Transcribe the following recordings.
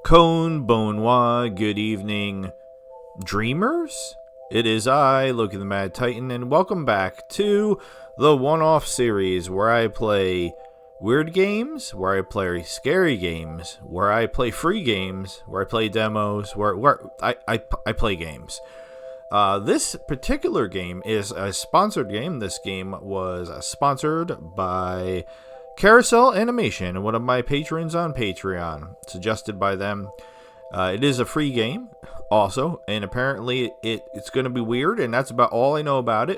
Kon Bonoi, good evening, dreamers? It is I, Loki the Mad Titan, and welcome back to the one-off series where I play weird games, where I play scary games, where I play free games, where I play demos, where I play games. This particular game is a sponsored game. This game was sponsored by Carousel Animation, one of my patrons on Patreon, suggested by them. It is a free game, also, and apparently it's going to be weird, and that's about all I know about it.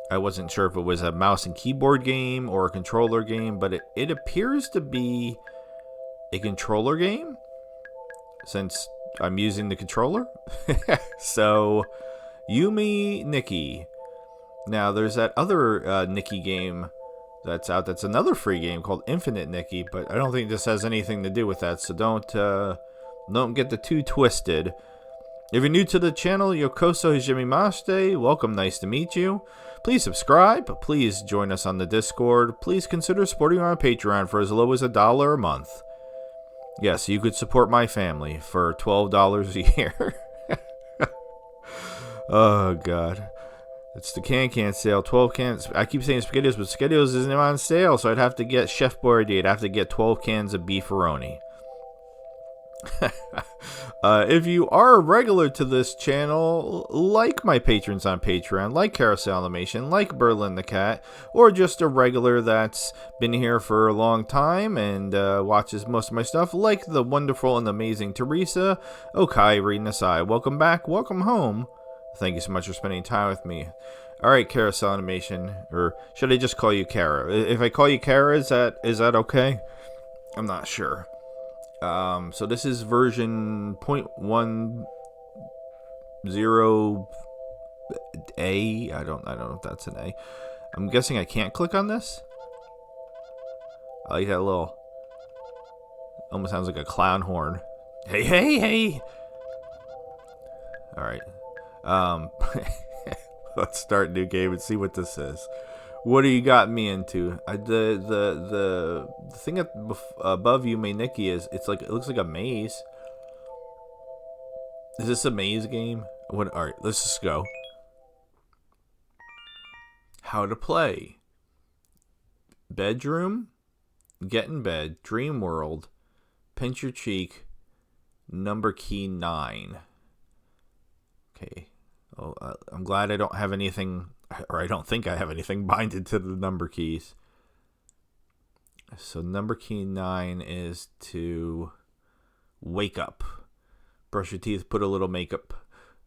I wasn't sure if it was a mouse and keyboard game or a controller game, but it appears to be a controller game, since I'm using the controller. So, Yume Nikki. Now, there's that other Nikki game that's out. That's another free game called Infinite Nikki, but I don't think this has anything to do with that, so don't get the too twisted. If you're new to the channel, Yokoso Hijimimashite, welcome, nice to meet you. Please subscribe, please join us on the Discord, please consider supporting our Patreon for as low as $1 a month. Yes, you could support my family for $12 a year. Oh, God. It's the can sale. 12 cans. I keep saying SpaghettiOs, but SpaghettiOs isn't on sale, so I'd have to get Chef Boyardee. I'd have to get 12 cans of beefaroni. If you are a regular to this channel, like my patrons on Patreon, like Carousel Animation, like Berlin the Cat, or just a regular that's been here for a long time and watches most of my stuff, like the wonderful and amazing Teresa, Okairi Nasai, welcome back, welcome home. Thank you so much for spending time with me. Alright, Carousel Animation, or should I just call you Kara? If I call you Kara, is that okay? I'm not sure. So this is version 0.10A. I don't know if that's an A. I'm guessing I can't click on this. I like that little, almost sounds like a clown horn. Hey, hey, hey. All right. Let's start a new game and see what this is. What do you got me into? The thing above Yume Nikki is it looks like a maze. Is this a maze game? What? All right, let's just go. How to play? Bedroom, get in bed, dream world, pinch your cheek, number key 9. Okay. Oh, I'm glad I don't have anything. Or I don't think I have anything binded to the number keys. So number key 9 is to wake up. Brush your teeth, put a little makeup.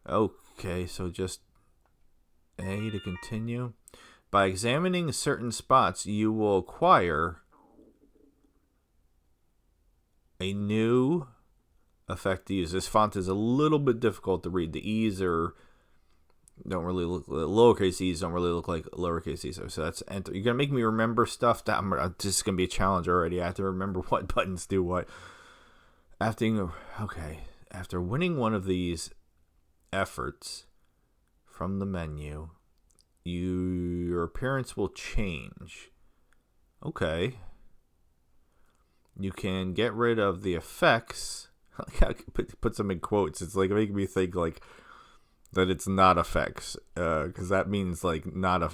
Okay, so just A to continue. By examining certain spots, you will acquire a new effect to use. This font is a little bit difficult to read. The E's don't really look, lowercase e's don't really look like lowercase e's. So that's enter. You're gonna make me remember stuff that I'm just gonna be a challenge already. I have to remember what buttons do what. After winning one of these efforts from the menu, your appearance will change. Okay. You can get rid of the effects. I put some in quotes. It's like making me think like that it's not effects, because that means like not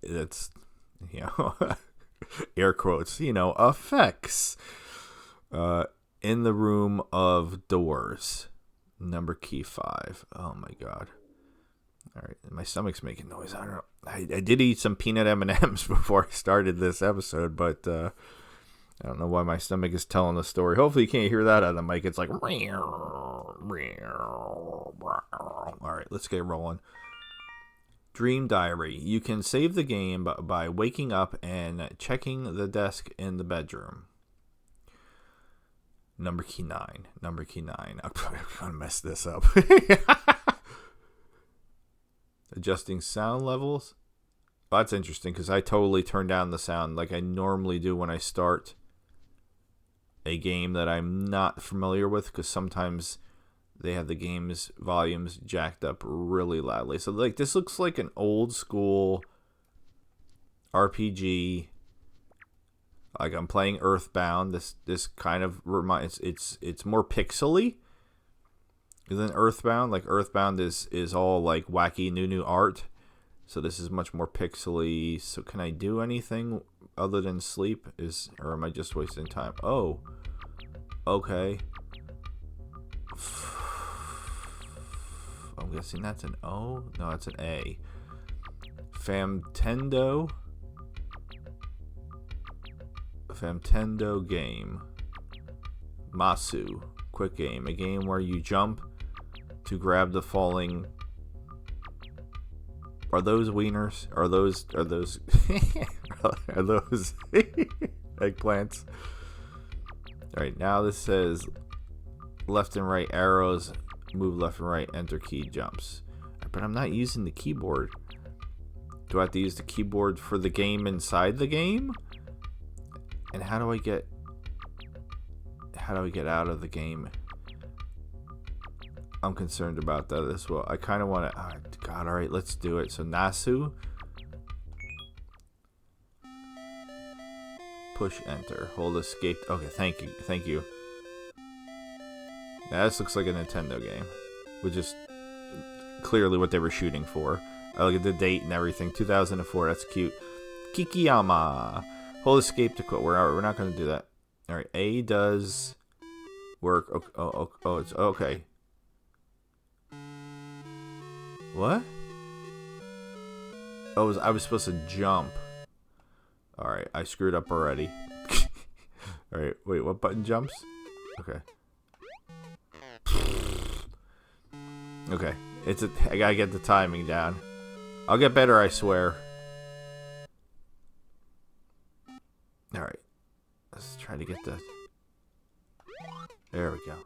it's air quotes, effects. In the room of doors, number key 5. Oh my God! All right, my stomach's making noise. I don't know. I did eat some peanut M&Ms before I started this episode, but I don't know why my stomach is telling the story. Hopefully you can't hear that on the mic. It's like... Alright, let's get rolling. Dream Diary. You can save the game by waking up and checking the desk in the bedroom. Number key 9. Number key 9. I'm going to mess this up. Adjusting sound levels. Well, that's interesting because I totally turn down the sound like I normally do when I start a game that I'm not familiar with, because sometimes they have the game's volumes jacked up really loudly. So like this looks like an old school RPG Like I'm playing Earthbound. This kind of reminds it's more pixely than Earthbound. Like Earthbound is all like wacky new art. So this is much more pixely. So can I do anything other than sleep? Or am I just wasting time? Oh. Okay. I'm guessing that's an O? No, that's an A. Famtendo game. Masu. Quick game. A game where you jump to grab the falling... Are those wieners? Are those are those eggplants? Alright, now this says left and right arrows, move left and right, enter key, jumps. But I'm not using the keyboard. Do I have to use the keyboard for the game inside the game? And how do I get out of the game? I'm concerned about that as well. I kind of want to... Oh, God, alright, let's do it. So, Nasu. Push enter. Hold escape. Okay, thank you. Thank you. Now, this looks like a Nintendo game. Which is clearly what they were shooting for. I look at the date and everything. 2004. That's cute. Kikiyama. Hold escape to quit. We're not going to do that. Alright, A does work. Oh, it's okay. What? Oh, I was supposed to jump. Alright, I screwed up already. Alright, wait, what button jumps? Okay. Okay, I gotta get the timing down. I'll get better, I swear. Alright. Let's try to get the... There we go.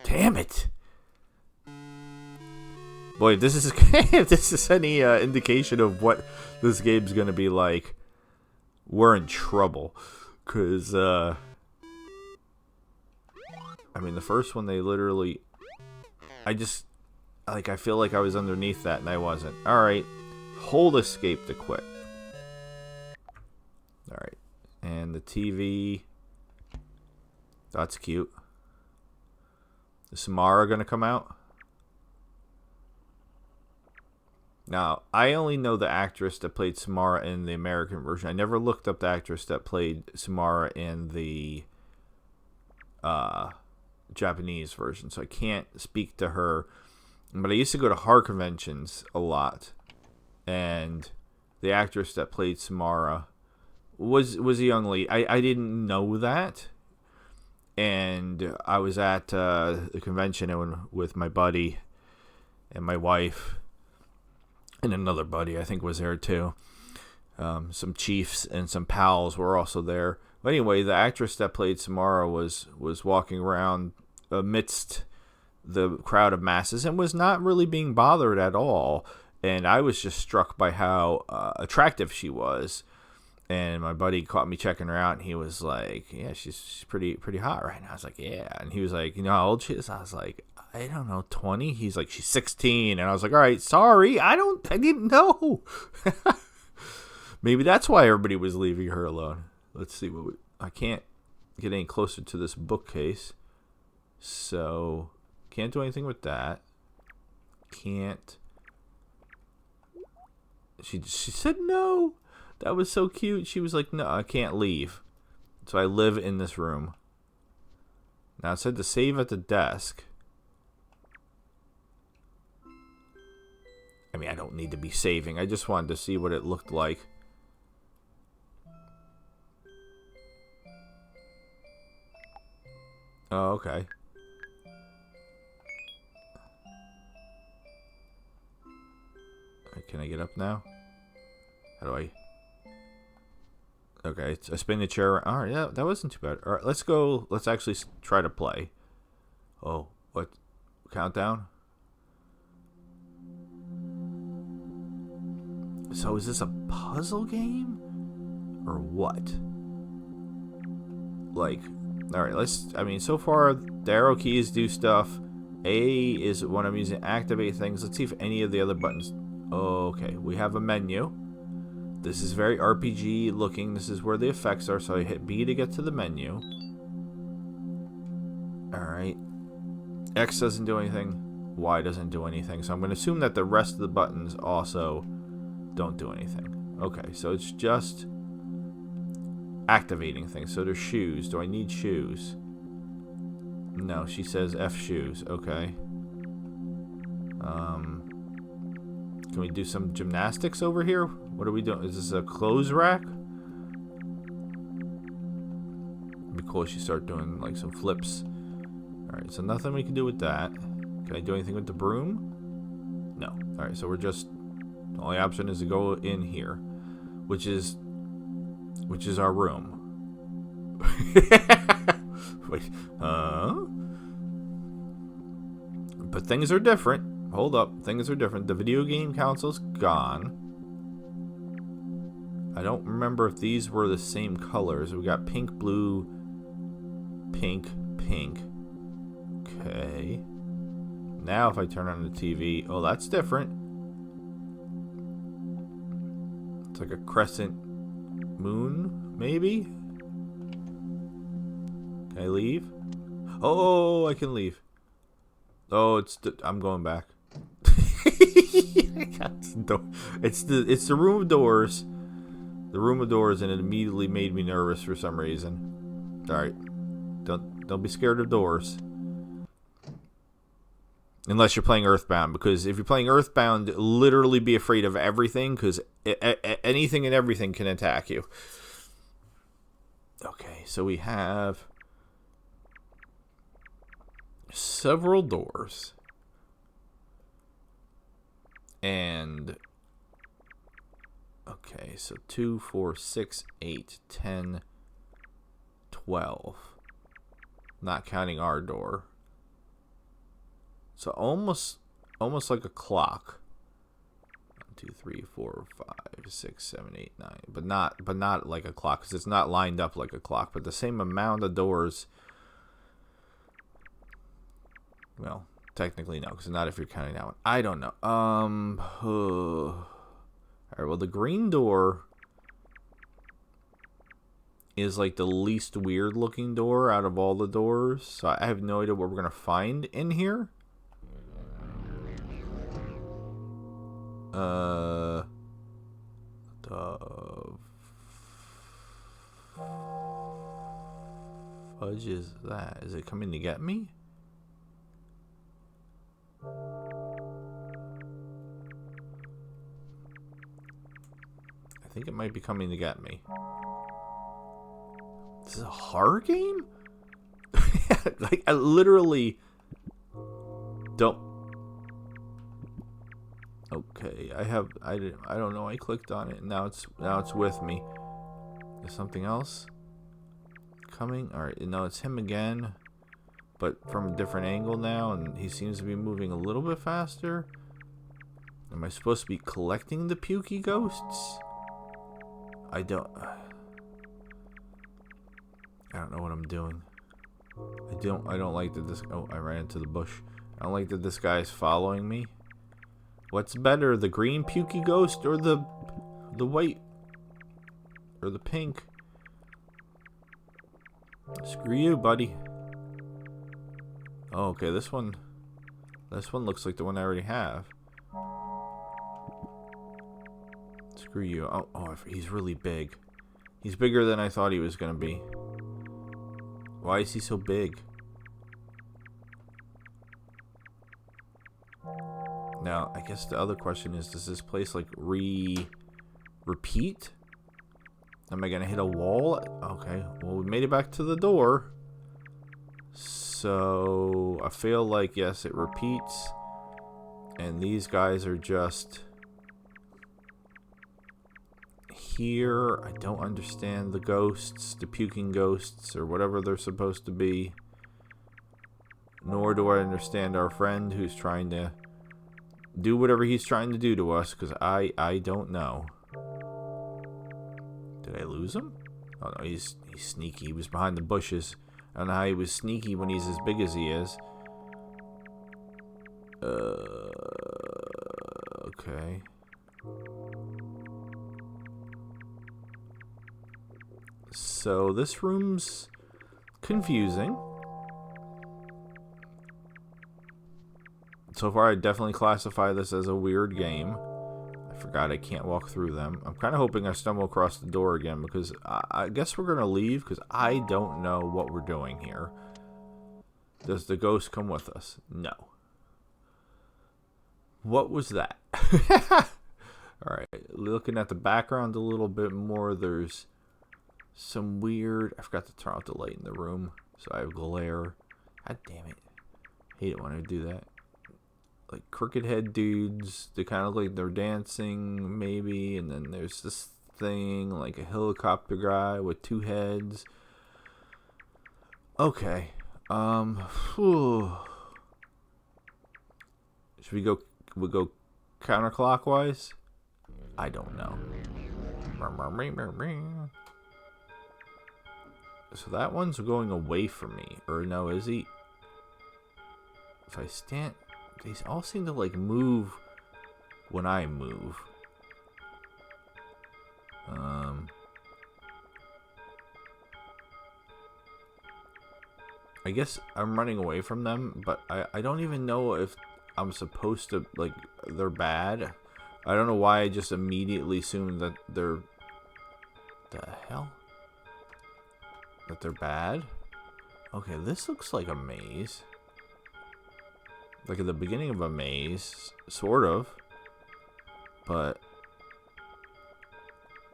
Damn it! Boy, if this is if this is any indication of what this game's gonna be like, we're in trouble. Cause I mean, the first one they literally, I feel like I was underneath that and I wasn't. All right, hold escape to quit. All right, and the TV. That's cute. Is Samara gonna come out? Now, I only know the actress that played Samara in the American version. I never looked up the actress that played Samara in the Japanese version, so I can't speak to her. But I used to go to horror conventions a lot, and the actress that played Samara was a young lady. I didn't know that, and I was at the convention with my buddy and my wife. And another buddy, I think, was there too. Some chiefs and some pals were also there. But anyway, the actress that played Samara was walking around amidst the crowd of masses and was not really being bothered at all. And I was just struck by how attractive she was. And my buddy caught me checking her out, and he was like, "Yeah, she's pretty hot right now." I was like, "Yeah," and he was like, "You know how old she is?" I was like, "I don't know, 20." He's like, "She's 16," and I was like, "All right, sorry, I didn't know." Maybe that's why everybody was leaving her alone. Let's see I can't get any closer to this bookcase, so can't do anything with that. Can't. She said no. That was so cute. She was like, "No, I can't leave." So I live in this room. Now it said to save at the desk. I mean, I don't need to be saving. I just wanted to see what it looked like. Oh, okay. Can I get up now? How do I... Okay, I spin the chair. All right, yeah, that wasn't too bad. All right, let's go. Let's actually try to play. Oh, what? Countdown? So is this a puzzle game? Or what? Like, all right, I mean, so far, the arrow keys do stuff. A is what I'm using to activate things. Let's see if any of the other buttons... Okay, we have a menu. This is very RPG looking. This is where the effects are. So I hit B to get to the menu. Alright. X doesn't do anything. Y doesn't do anything. So I'm going to assume that the rest of the buttons also don't do anything. Okay, so it's just activating things. So there's shoes. Do I need shoes? No, she says F shoes. Okay. Can we do some gymnastics over here? What are we doing? Is this a clothes rack? It'd be cool if you start doing like some flips. Alright, so nothing we can do with that. Can I do anything with the broom? No. Alright, so we're just... The only option is to go in here. Which is our room. Wait, but things are different. Hold up, things are different. The video game console's gone. I don't remember if these were the same colors. We got pink, blue, pink, pink. Okay. Now if I turn on the TV, oh, that's different. It's like a crescent moon, maybe? Can I leave? Oh, I can leave. Oh, I'm going back. It's the room of doors. The room of doors, and it immediately made me nervous for some reason. All right, don't be scared of doors. Unless you're playing Earthbound, because if you're playing Earthbound, literally be afraid of everything, because anything and everything can attack you. Okay, so we have several doors. And okay, so 2, 4, 6, 8, 10, 12. Not counting our door. So almost like a clock. 1, 2, 3, 4, 5, 6, 7, 8, 9. But not like a clock, because it's not lined up like a clock. But the same amount of doors. Well, technically no, because not if you're counting that one. I don't know. Alright, well, the green door is like the least weird looking door out of all the doors. So I have no idea what we're going to find in here. The fudge is that? Is it coming to get me? I think it might be coming to get me. This is a horror game? Like, I literally don't. Okay, I don't know. I clicked on it, and now it's with me. Is something else coming? All right, no, it's him again, but from a different angle now, and he seems to be moving a little bit faster. Am I supposed to be collecting the pukey ghosts? I don't know what I'm doing. I don't like that this. Oh, I ran into the bush. I don't like that this guy is following me. What's better, the green pukey ghost or the white or the pink? Screw you, buddy. Oh, okay, this one looks like the one I already have. Screw you. Oh, he's really big. He's bigger than I thought he was gonna be. Why is he so big? Now, I guess the other question is, does this place like repeat? Am I gonna hit a wall? Okay, well, we made it back to the door. So I feel like, yes, it repeats. And these guys are just here. I don't understand the ghosts, the puking ghosts, or whatever they're supposed to be. Nor do I understand our friend who's trying to do whatever he's trying to do to us, because I don't know. Did I lose him? Oh no, he's sneaky. He was behind the bushes. I don't know how he was sneaky when he's as big as he is. Okay. So this room's confusing. So far, I definitely classify this as a weird game. I forgot I can't walk through them. I'm kind of hoping I stumble across the door again, because I guess we're going to leave, because I don't know what we're doing here. Does the ghost come with us? No. What was that? Alright, looking at the background a little bit more, there's some weird... I forgot to turn off the light in the room, so I have glare. God damn it. Hate it when I do that. Like crooked head dudes. They kind of like they're dancing, maybe. And then there's this thing, like a helicopter guy with two heads. Okay. Whew. Should we go counterclockwise? I don't know. So that one's going away from me. Or no, is he? If I stand... They all seem to like move when I move. I guess I'm running away from them, but I don't even know if I'm supposed to, like, they're bad. I don't know why I just immediately assumed that they're... The hell? That they're bad? Okay, this looks like a maze. Like at the beginning of a maze, sort of. But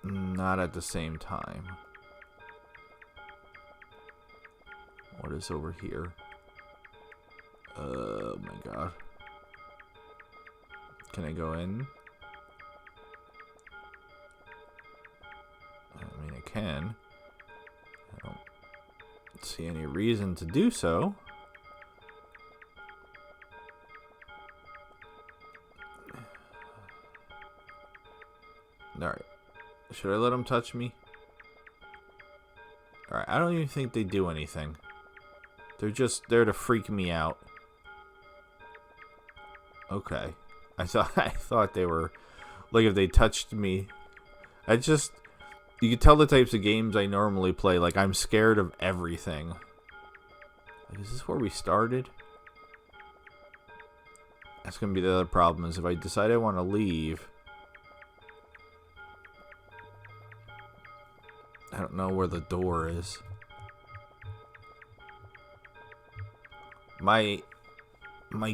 not at the same time. What is over here? Oh my god. Can I go in? I mean, I can. I don't see any reason to do so. Alright. Should I let them touch me? Alright, I don't even think they do anything. They're just there to freak me out. Okay. I thought they were... Like, if they touched me... You can tell the types of games I normally play. Like, I'm scared of everything. Like, is this where we started? That's gonna be the other problem, is if I decide I want to leave... I don't know where the door is. My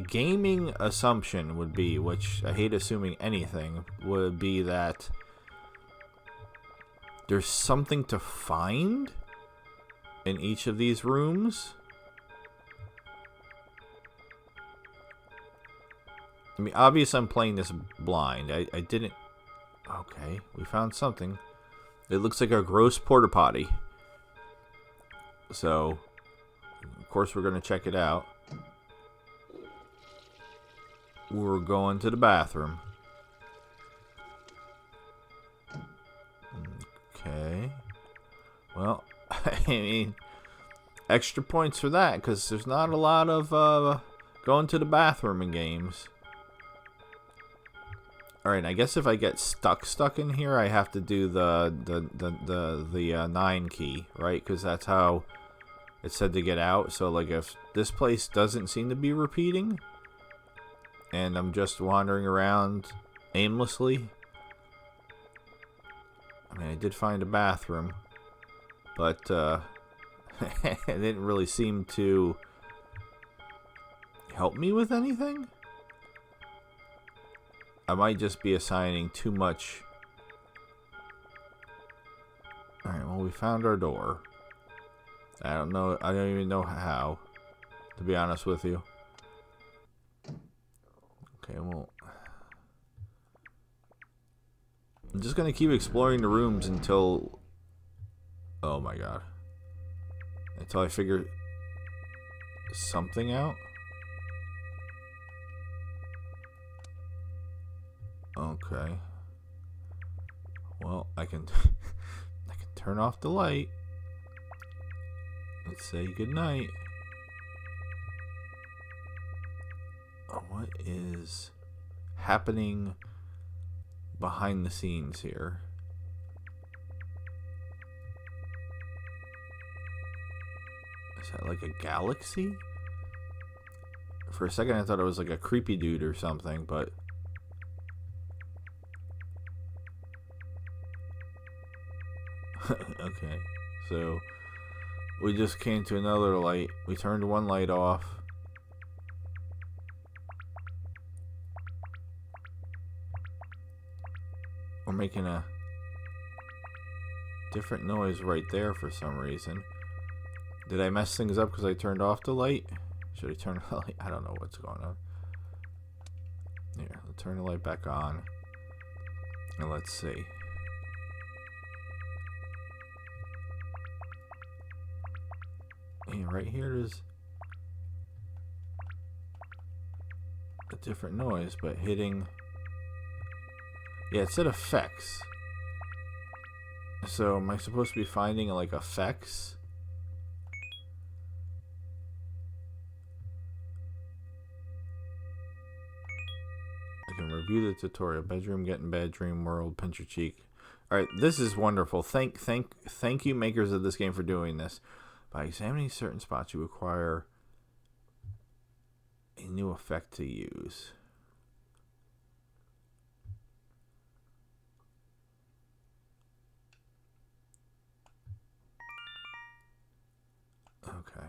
gaming assumption would be, which I hate assuming anything, would be that there's something to find in each of these rooms. I mean, obviously I'm playing this blind. I didn't... Okay, we found something. It looks like a gross porta potty. So, of course we're going to check it out. We're going to the bathroom. Okay. Well, I mean, extra points for that, because there's not a lot of going to the bathroom in games. Alright, I guess if I get stuck in here, I have to do the 9 key, right? Because that's how it said to get out. So, like, if this place doesn't seem to be repeating, and I'm just wandering around aimlessly. I mean, I did find a bathroom, but it didn't really seem to help me with anything. I might just be assigning too much. Alright, well, we found our door. I don't know. I don't even know how, to be honest with you. Okay, well, I'm just gonna keep exploring the rooms until... Oh my god. Until I figure something out. Okay. Well, I can I can turn off the light. Let's say goodnight. What is happening behind the scenes here? that like a galaxy? For a second I thought it was like a creepy dude or something, but... Okay, so we just came to another light. We turned one light off. We're making a different noise right there for some reason. Did I mess things up because I turned off the light? Should I turn the light? I don't know what's going on. Here, let's turn the light back on. And let's see. Yeah, right here is a different noise, but hitting... Yeah, it said effects. So, am I supposed to be finding, like, effects? I can review the tutorial. Bedroom, getting bad dream world, pinch your cheek. Alright, this is wonderful. Thank you, makers of this game, for doing this. By examining certain spots, you acquire a new effect to use. Okay.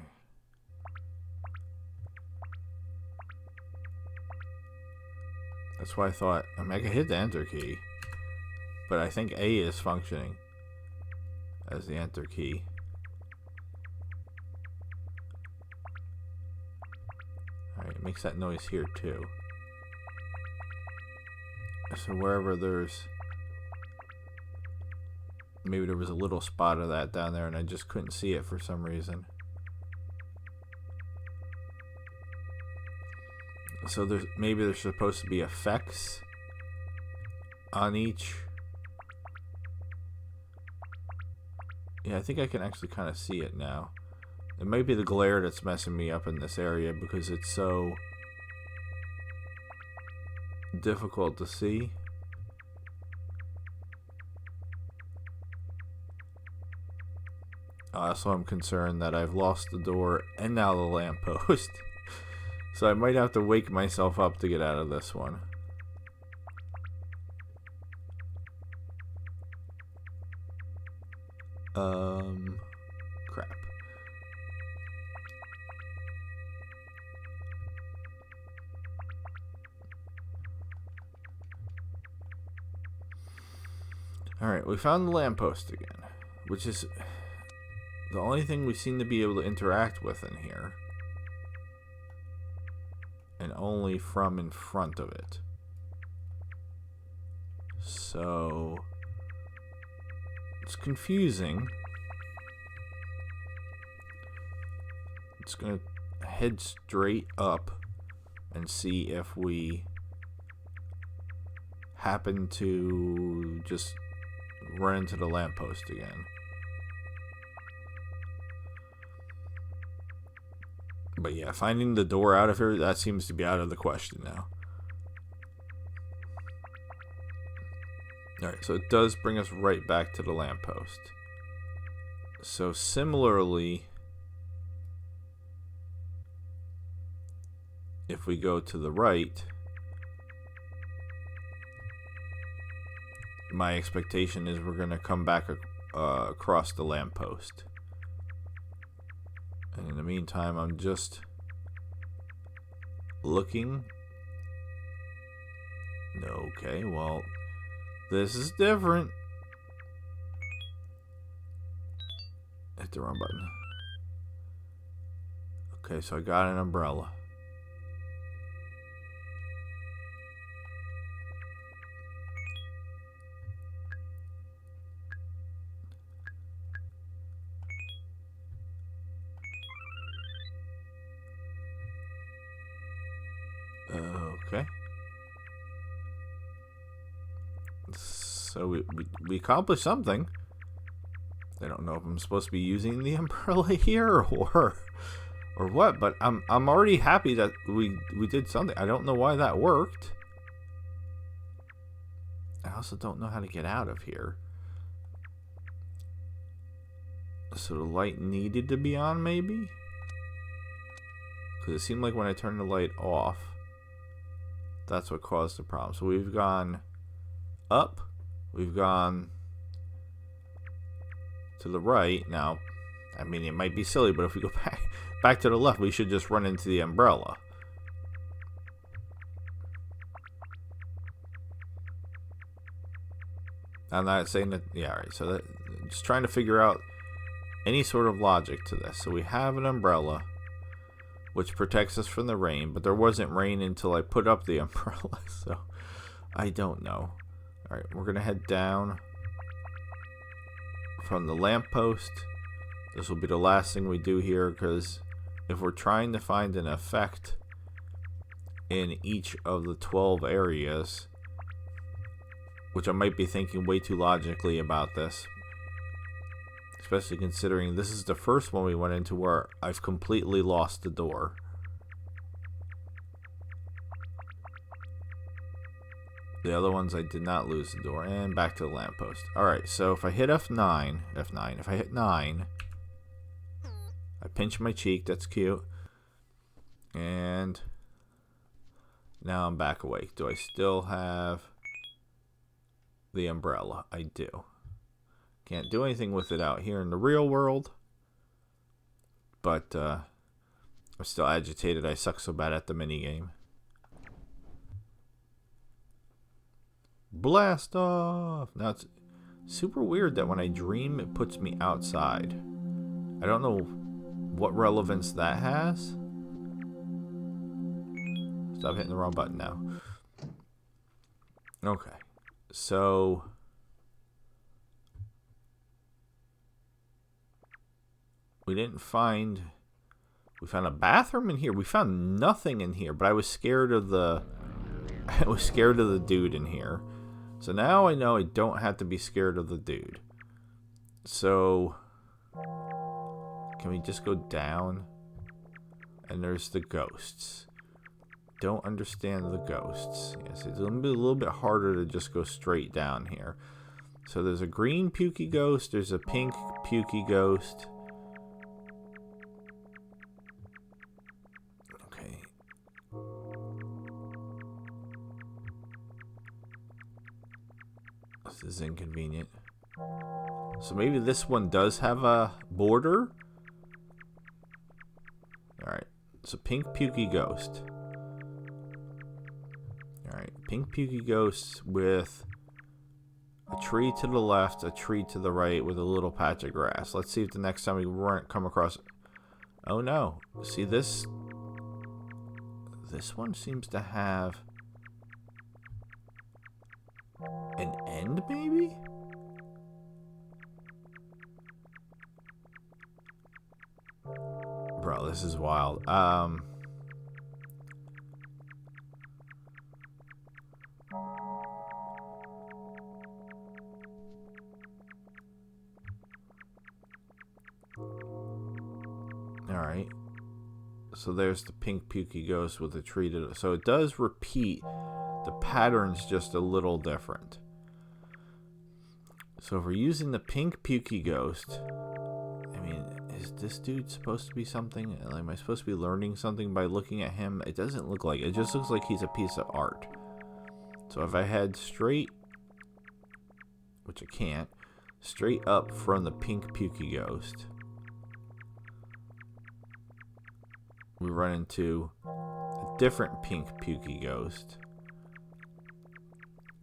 That's why I thought, I mean, I could hit the enter key, but I think A is functioning as the enter key. Alright, it makes that noise here too. So wherever there's... Maybe there was a little spot of that down there and I just couldn't see it for some reason. So maybe there's supposed to be effects on each. Yeah, I think I can actually kind of see it now. It might be the glare that's messing me up in this area because it's so difficult to see. So I'm concerned that I've lost the door and now the lamppost. So I might have to wake myself up to get out of this one. Crap. Alright, we found the lamppost again, which is the only thing we seem to be able to interact with in here. And only from in front of it. So it's confusing. It's gonna head straight up and see if we happen to just run into the lamppost again. But yeah, finding the door out of here, that seems to be out of the question now. Alright, so it does bring us right back to the lamppost. So similarly, if we go to the right, my expectation is we're going to come back across the lamppost. And in the meantime, I'm just looking. Okay, well, this is different. Hit the wrong button. Okay, so I got an umbrella. Okay. So we accomplished something. I don't know if I'm supposed to be using the umbrella here or what, but I'm already happy that we did something. I don't know why that worked. I also don't know how to get out of here. So the light needed to be on, maybe? Because it seemed like when I turned the light off, that's what caused the problem. So we've gone up. We've gone to the right. Now, I mean, it might be silly, but if we go back to the left, we should just run into the umbrella. I'm not saying that... Yeah, alright. So that, just trying to figure out any sort of logic to this. So we have an umbrella, which protects us from the rain, but there wasn't rain until I put up the umbrella, so I don't know. Alright, we're going to head down from the lamppost. This will be the last thing we do here, because if we're trying to find an effect in each of the 12 areas, which I might be thinking way too logically about this, especially considering this is the first one we went into where I've completely lost the door. The other ones I did not lose the door. And back to the lamppost. Alright, so if I hit F9, if I hit 9, I pinch my cheek, that's cute. And now I'm back awake. Do I still have the umbrella? I do. Can't do anything with it out here in the real world. But I'm still agitated. I suck so bad at the minigame. Blast off! Now it's super weird that when I dream it puts me outside. I don't know what relevance that has. Stop hitting the wrong button now. Okay. So we found a bathroom in here. We found nothing in here, but I was scared of the dude in here. So now I know I don't have to be scared of the dude. So can we just go down? And there's the ghosts. Don't understand the ghosts. Yes, it's going to be a little bit harder to just go straight down here. So there's a green pukey ghost. There's a pink pukey ghost. Okay. This is inconvenient. So maybe this one does have a border. Alright. So pink pukey ghost. Alright. Pink pukey ghost with a tree to the left, a tree to the right with a little patch of grass. Let's see if the next time we come across... Oh no. See this? This one seems to have an end, maybe? Bro, this is wild. Alright. So there's the pink pukey ghost with the tree to the... So it does repeat. The pattern's just a little different. So if we're using the pink pukey ghost, I mean, is this dude supposed to be something? Like, am I supposed to be learning something by looking at him? It doesn't look like it. It just looks like he's a piece of art. So if I head straight, which I can't, straight up from the pink pukey ghost, we run into a different pink pukey ghost.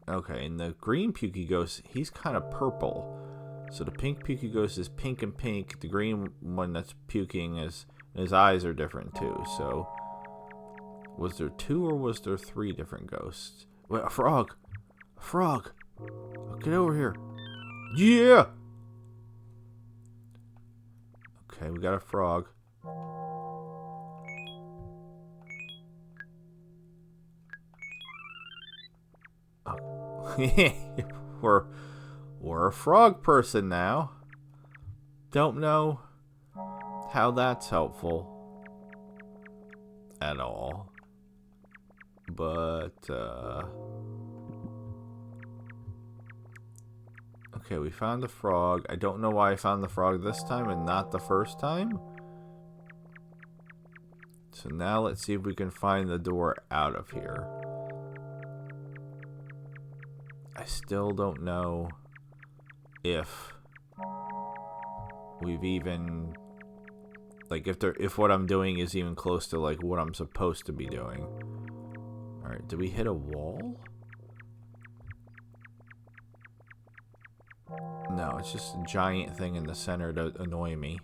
Okay, and the green pukey ghost, he's kind of purple. So the pink pukey ghost is pink and pink. The green one that's puking is, his eyes are different too. So was there 2 or was there 3 different ghosts? Wait, a frog! A frog! Oh, get over here! Yeah! Okay, we got a frog. we're a frog person now. Don't know how that's helpful at all. But okay, we found the frog. I don't know why I found the frog this time and not the first time. So now let's see if we can find the door out of here. I still don't know if we've even, like, if what I'm doing is even close to like what I'm supposed to be doing. All right, did we hit a wall? No, it's just a giant thing in the center to annoy me.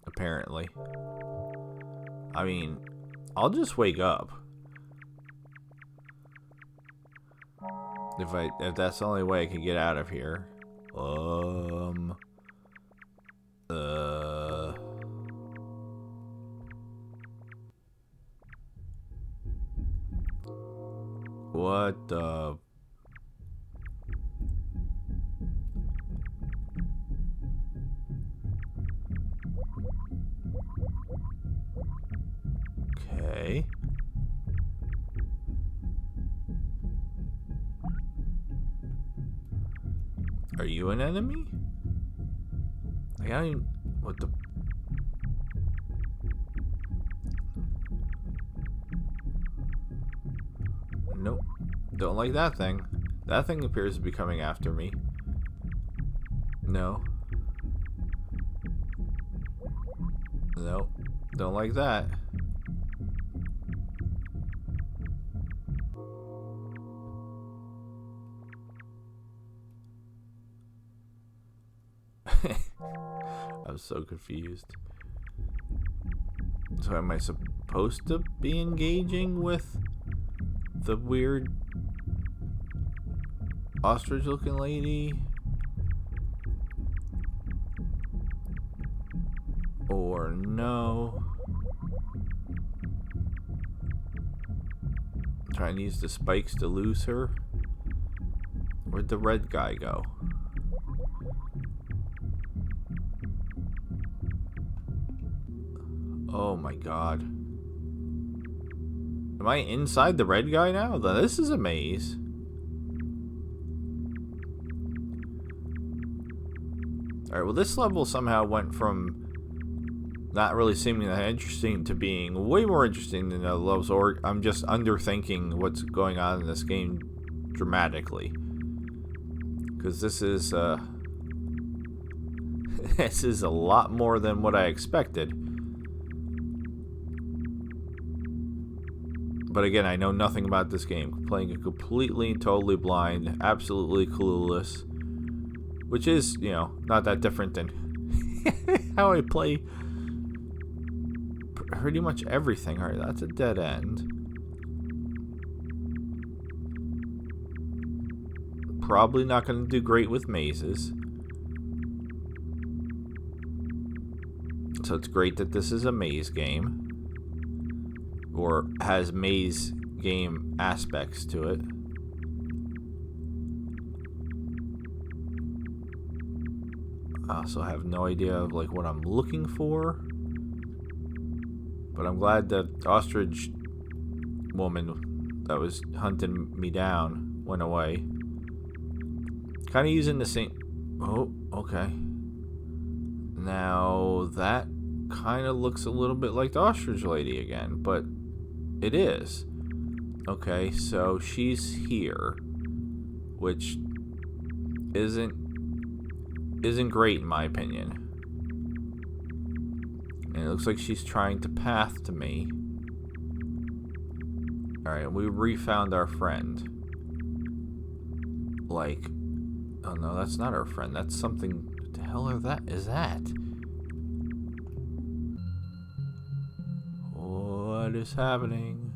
Apparently. I mean, I'll just wake up. If that's the only way I can get out of here. What the... Okay. Are you an enemy? Like, I don't even... What the... Nope. Don't like that thing. That thing appears to be coming after me. No. Nope. Don't like that. I'm so confused. So am I supposed to be engaging with the weird ostrich looking lady? Or no? Trying to use the spikes to lose her? Where'd the red guy go? Oh my god. Am I inside the red guy now? This is a maze. Alright, well this level somehow went from not really seeming that interesting to being way more interesting than the other levels, or I'm just underthinking what's going on in this game dramatically. Because this is this is a lot more than what I expected. But again, I know nothing about this game. Playing it completely, totally blind, absolutely clueless. Which is, you know, not that different than how I play pretty much everything. Alright, that's a dead end. Probably not going to do great with mazes. So it's great that this is a maze game. Or has maze game aspects to it. I also have no idea of like what I'm looking for. But I'm glad the ostrich woman that was hunting me down went away. Kind of using the same... Oh, okay. Now that kind of looks a little bit like the ostrich lady again, but it is. Okay, so she's here, which isn't great in my opinion. And it looks like she's trying to path to me. Alright, we refound our friend. Like, oh no, that's not our friend. That's something. What the hell is that? What is happening?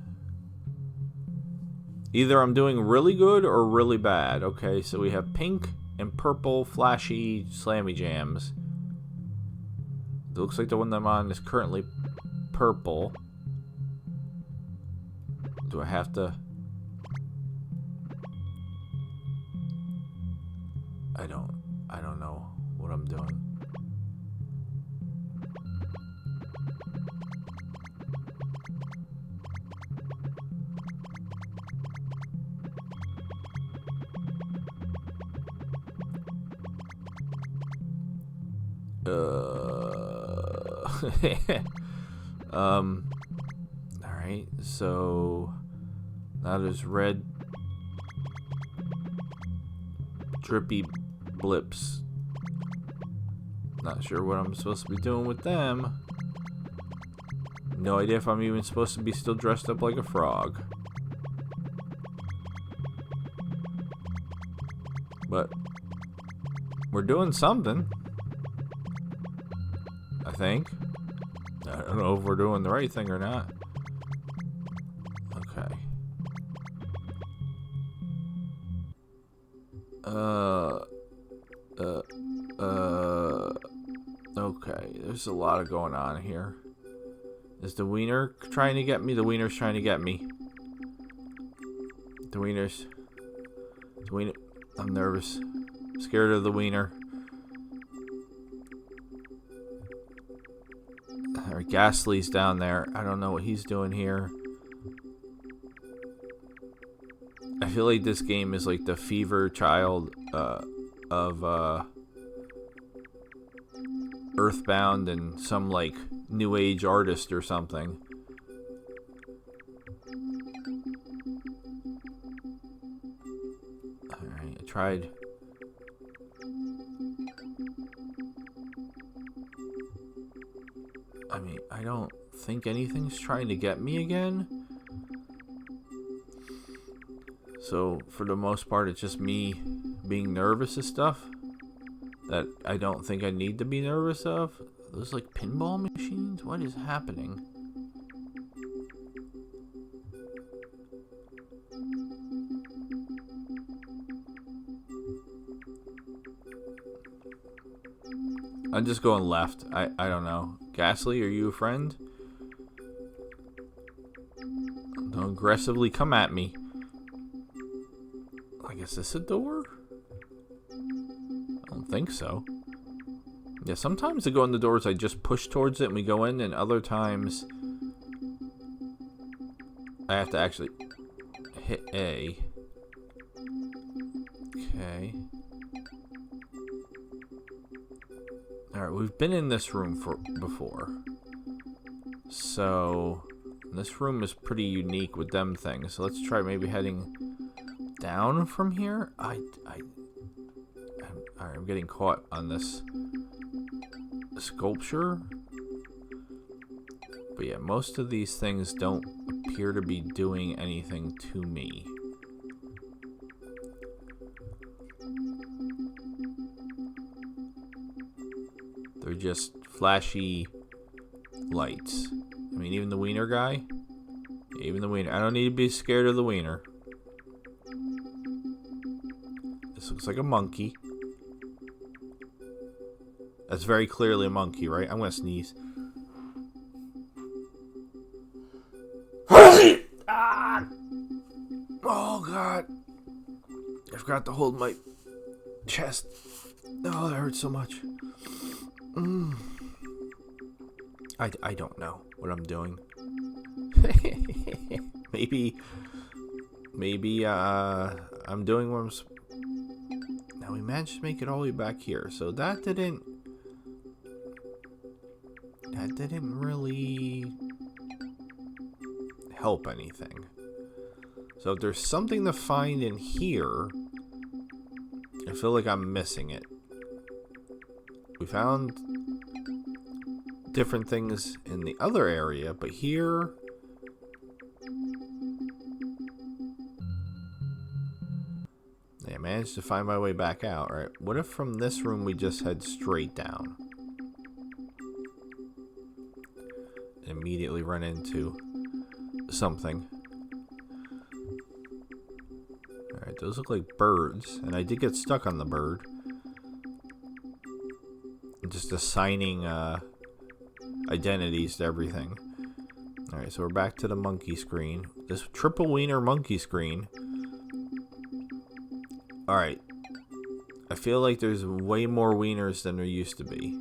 Either I'm doing really good or really bad. Okay, so we have pink and purple flashy slammy jams. It looks like the one that I'm on is currently purple. Do I have to... I don't know what I'm doing. Alright, so now there's red drippy blips. Not sure what I'm supposed to be doing with them. No idea if I'm even supposed to be still dressed up like a frog. But we're doing something. I think. I don't know if we're doing the right thing or not. Okay. Okay, there's a lot of going on here. Is the wiener trying to get me? The wiener's trying to get me. The wiener. I'm nervous. Scared of the wiener. Ghastly's down there. I don't know what he's doing here. I feel like this game is like the fever child of Earthbound and some like new age artist or something. Alright, I tried. I mean, I don't think anything's trying to get me again. So, for the most part, it's just me being nervous of stuff that I don't think I need to be nervous of. Those, like, pinball machines? What is happening? I'm just going left. I don't know. Ghastly, are you a friend? Don't aggressively come at me. Like, is this a door? I don't think so. Yeah, sometimes to go in the doors, I just push towards it and we go in, and other times I have to actually hit A. Okay. Alright, we've been in this room before. So, this room is pretty unique with them things. So let's try maybe heading down from here. I'm getting caught on this sculpture. But yeah, most of these things don't appear to be doing anything to me. They're just flashy lights. I mean, even the wiener guy. Even the wiener. I don't need to be scared of the wiener. This looks like a monkey. That's very clearly a monkey, right? I'm gonna sneeze. Ah! Oh god. I forgot to hold my chest. Oh, that hurts so much. I don't know what I'm doing. maybe I'm doing what I'm. Now we managed to make it all the way back here, so that didn't really help anything. So if there's something to find in here, I feel like I'm missing it. We found different things in the other area, but here I managed to find my way back out. Right? What if from this room we just head straight down? Immediately run into something. Alright, those look like birds, and I did get stuck on the bird. Just assigning identities to everything. Alright, so we're back to the monkey screen. This triple wiener monkey screen. Alright. I feel like there's way more wieners than there used to be.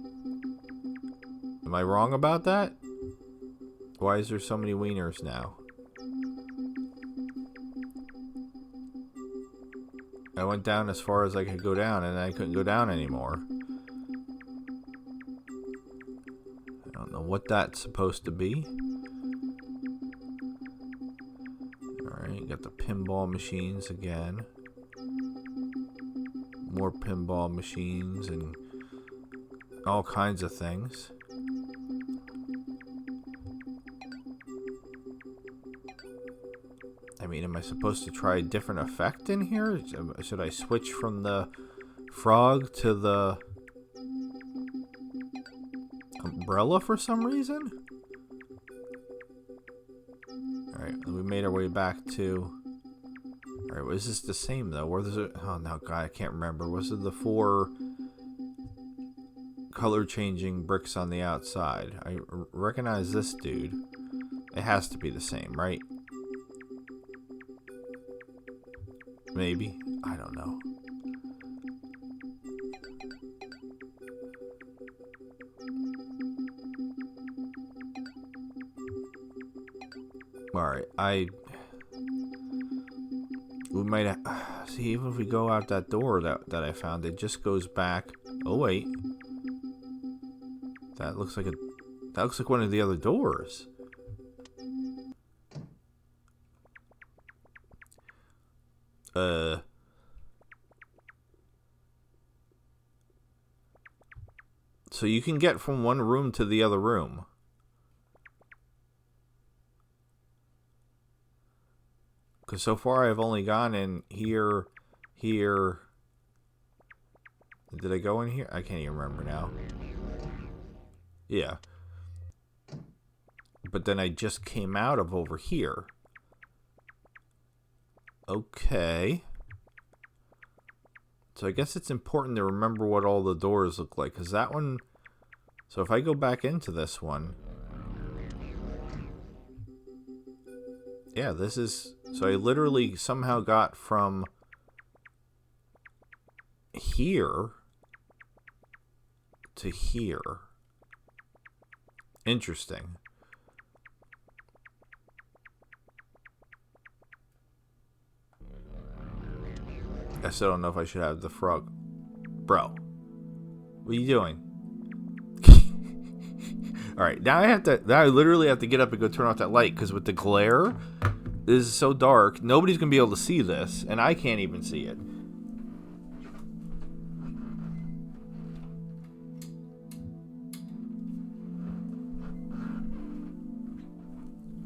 Am I wrong about that? Why is there so many wieners now? I went down as far as I could go down, and I couldn't go down anymore. what that's supposed to be. Alright, got the pinball machines again. More pinball machines and all kinds of things. I mean, am I supposed to try a different effect in here? Should I switch from the frog to the umbrella for some reason? Alright, we made our way back to... Alright, was this the same though? Was it... Oh no, God, I can't remember. Was it the 4 color changing bricks on the outside? I recognize this dude. It has to be the same, right? Maybe. I don't know. Alright, we might have... See, even if we go out that door that I found, it just goes back... Oh, wait. That looks like one of the other doors. So you can get from one room to the other room. Because so far I've only gone in here, here. Did I go in here? I can't even remember now. Yeah. But then I just came out of over here. Okay. So I guess it's important to remember what all the doors look like. Because that one... So if I go back into this one... Yeah, this is... So I literally somehow got from here to here. Interesting. I still don't know if I should have the frog. Bro, what are you doing? Alright, now I literally have to get up and go turn off that light, because with the glare, this is so dark, nobody's going to be able to see this, and I can't even see it.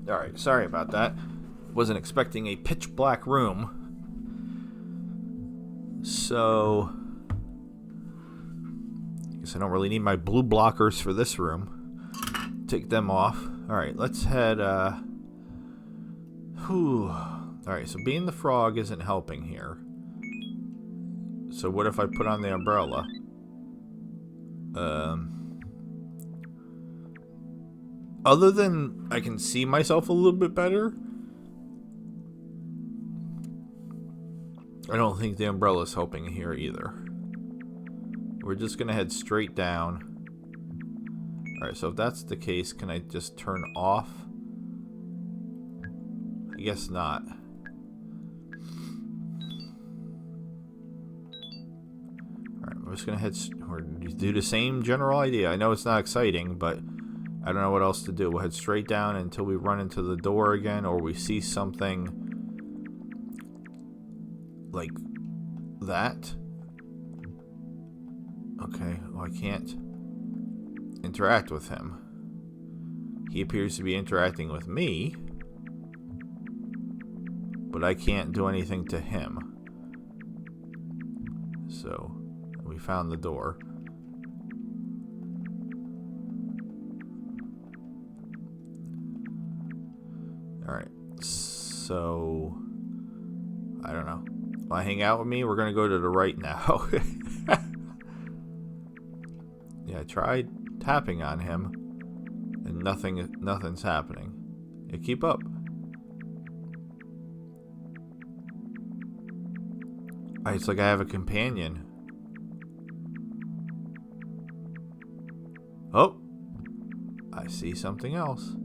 Alright, sorry about that. Wasn't expecting a pitch black room. So, I guess I don't really need my blue blockers for this room. Take them off. Alright, let's head, Alright, so being the frog isn't helping here. So what if I put on the umbrella? Other than I can see myself a little bit better, I don't think the umbrella's helping here either. We're just gonna head straight down. Alright, so if that's the case, can I just turn off? I guess not. Alright, we're just gonna do the same general idea. I know it's not exciting, but I don't know what else to do. We'll head straight down until we run into the door again, or we see something like that. Okay, well, I can't interact with him. He appears to be interacting with me, but I can't do anything to him. So, we found the door. Alright, so I don't know. Want to hang out with me? We're going to go to the right now. Yeah, I tried tapping on him, and nothing's happening. Yeah, keep up. It's like I have a companion. Oh, I see something else.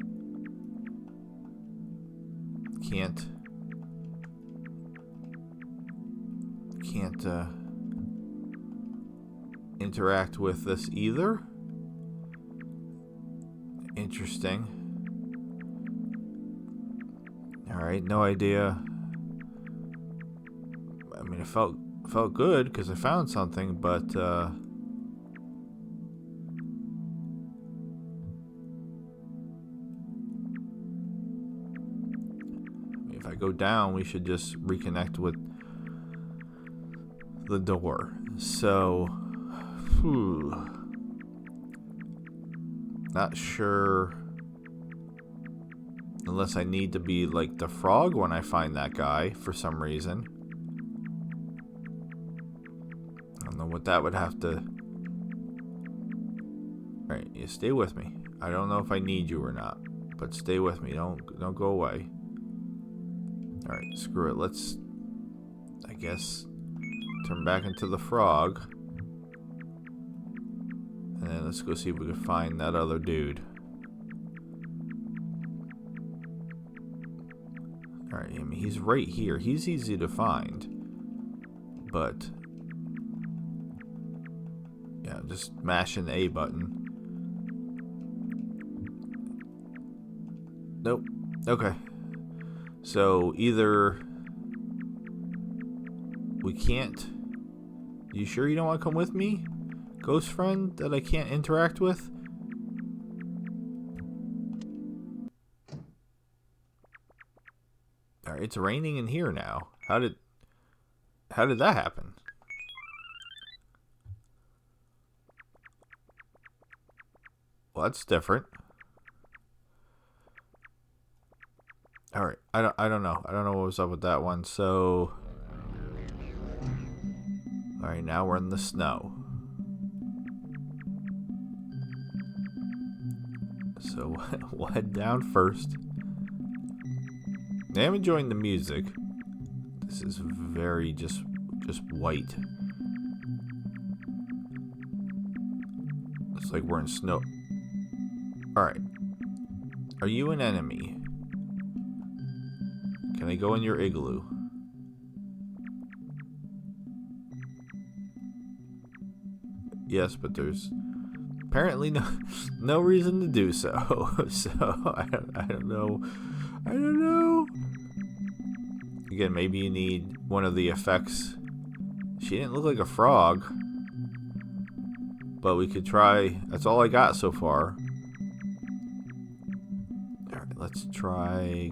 Can't interact with this either. Interesting. Alright, no idea. I mean, it felt good because I found something, but if I go down, we should just reconnect with the door. So, not sure. Unless I need to be like the frog when I find that guy for some reason. I don't know what that would have to... Alright, you stay with me. I don't know if I need you or not, but stay with me. Don't go away. Alright, screw it. Let's, I guess, turn back into the frog. And then let's go see if we can find that other dude. Alright, I mean, he's right here. He's easy to find. But, yeah, just mashing the A button. Nope. Okay. So, either we can't... You sure you don't want to come with me? Ghost friend that I can't interact with? Alright, it's raining in here now. How did that happen? Well, that's different. Alright, I don't know. I don't know what was up with that one, so... Alright, now we're in the snow. So, we'll head down first. I am enjoying the music. This is very just white. It's like we're in snow. Alright. Are you an enemy? Can I go in your igloo? Yes, but there's apparently no reason to do so. So I don't know. I don't know. Again, maybe you need one of the effects. She didn't look like a frog, but we could try. That's all I got so far. All right, let's try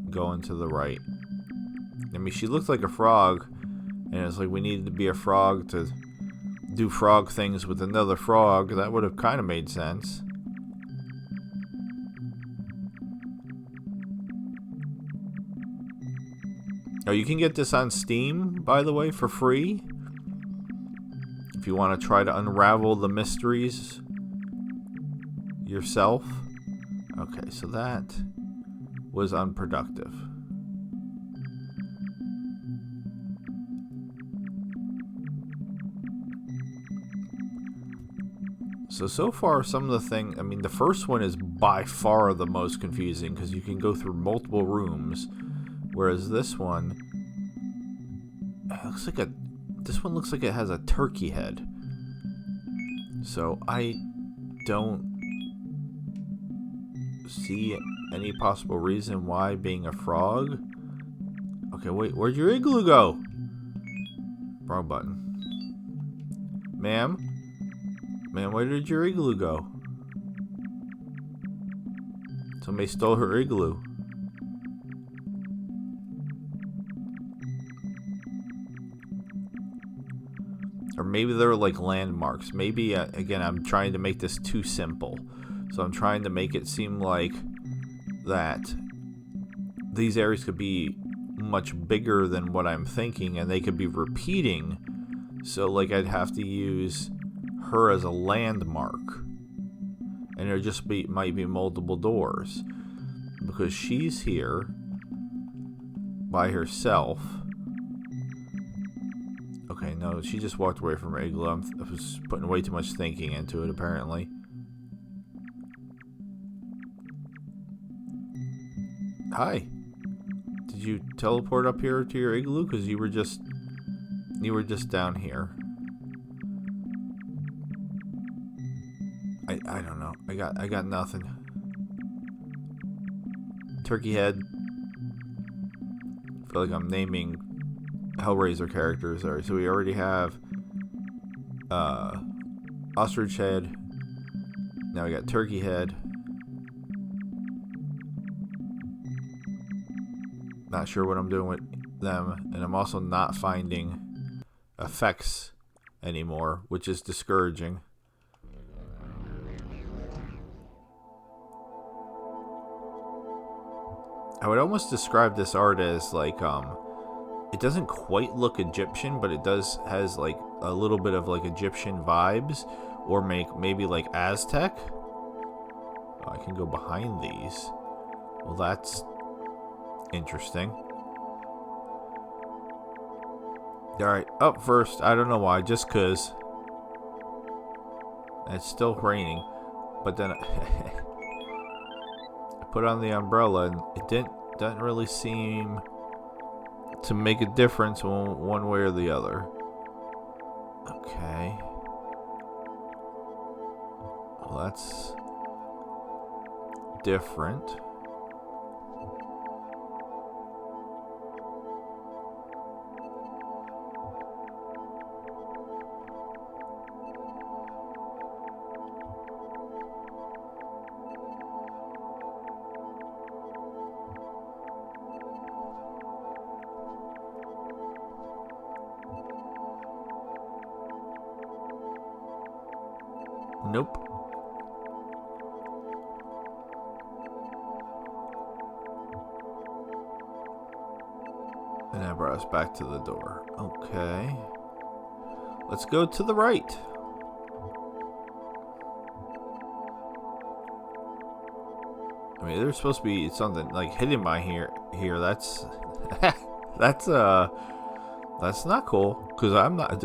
going to the right. I mean, she looked like a frog, and it's like we needed to be a frog to do frog things with another frog. That would have kind of made sense. Oh, you can get this on Steam, by the way, for free. If you want to try to unravel the mysteries yourself. Okay, so that was unproductive. So far, some of the things... I mean, the first one is by far the most confusing because you can go through multiple rooms. Whereas this one, this one looks like it has a turkey head. So I don't see any possible reason why being a frog. Okay, wait, where'd your igloo go? Wrong button. Ma'am, where did your igloo go? Somebody stole her igloo. Or maybe they're like landmarks. Maybe, again, I'm trying to make this too simple. So I'm trying to make it seem like that these areas could be much bigger than what I'm thinking, and they could be repeating. So, like, I'd have to use her as a landmark. And there just might be multiple doors. Because she's here by herself. Okay, no, she just walked away from her igloo. I was putting way too much thinking into it, apparently. Hi. Did you teleport up here to your igloo? Because you were just down here. I don't know. I got nothing. Turkey Head. I feel like I'm naming Hellraiser characters. Alright, so we already have Ostrich Head. Now we got Turkey Head. Not sure what I'm doing with them. And I'm also not finding effects anymore, which is discouraging. I would almost describe this art as like it doesn't quite look Egyptian, but it has like a little bit of like Egyptian vibes, or maybe like Aztec. Oh, I can go behind these. Well, that's interesting. Alright, up first. I don't know why, just cause it's still raining. But then I put on the umbrella and it doesn't really seem to make a difference one way or the other. Okay. Well, that's different. Nope. And that brought us back to the door. Okay. Let's go to the right. I mean, there's supposed to be something like hidden by here. That's that's not cool. Because I'm not.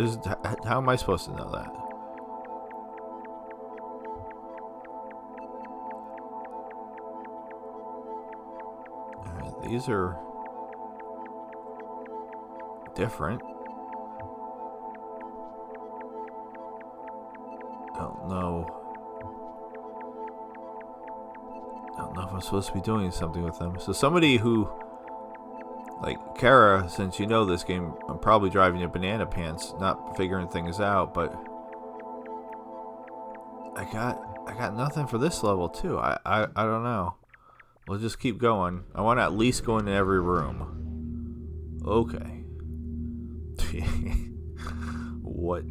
How am I supposed to know that? These are different. Don't know if I'm supposed to be doing something with them. So somebody who, like Kara, since you know this game, I'm probably driving you banana pants, not figuring things out. But I got nothing for this level too. I don't know. We'll just keep going. I want to at least go into every room. Okay. What?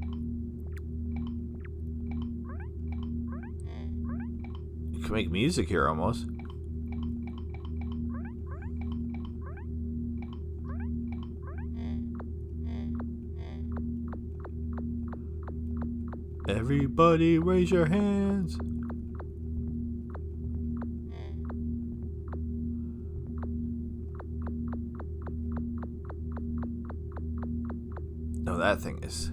You can make music here almost. Everybody raise your hands. No, that thing is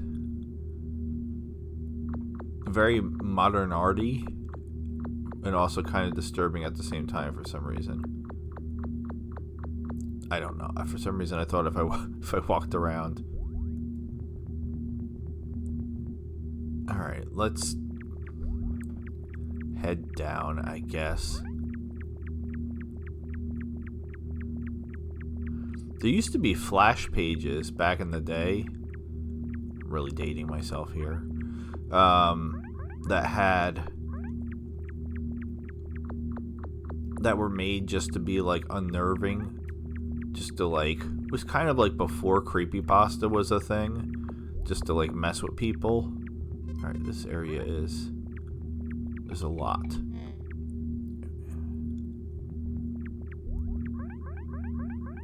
very modern arty and also kind of disturbing at the same time for some reason. I don't know. For some reason I thought if I walked around. Alright, let's head down, I guess. There used to be flash pages back in the day. Really dating myself here. That were made just to be like unnerving, just to like, it was kind of like before creepypasta was a thing, just to like mess with people. All right, this area there's a lot.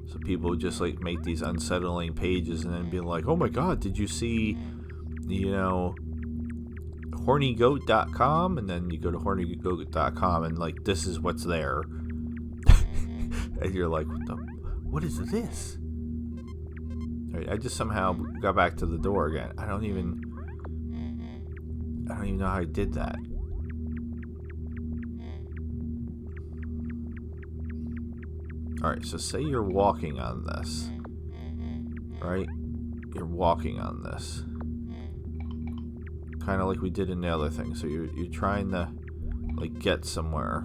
So people just like make these unsettling pages and then be like, oh my god, did you see, hornygoat.com? And then you go to hornygoat.com and like, this is what's there. And you're like, what is this? All right, I just somehow got back to the door again. I don't even know how I did that. Alright, so say you're walking on this. Right? You're walking on this. Kind of like we did in the other thing. So you're trying to like get somewhere.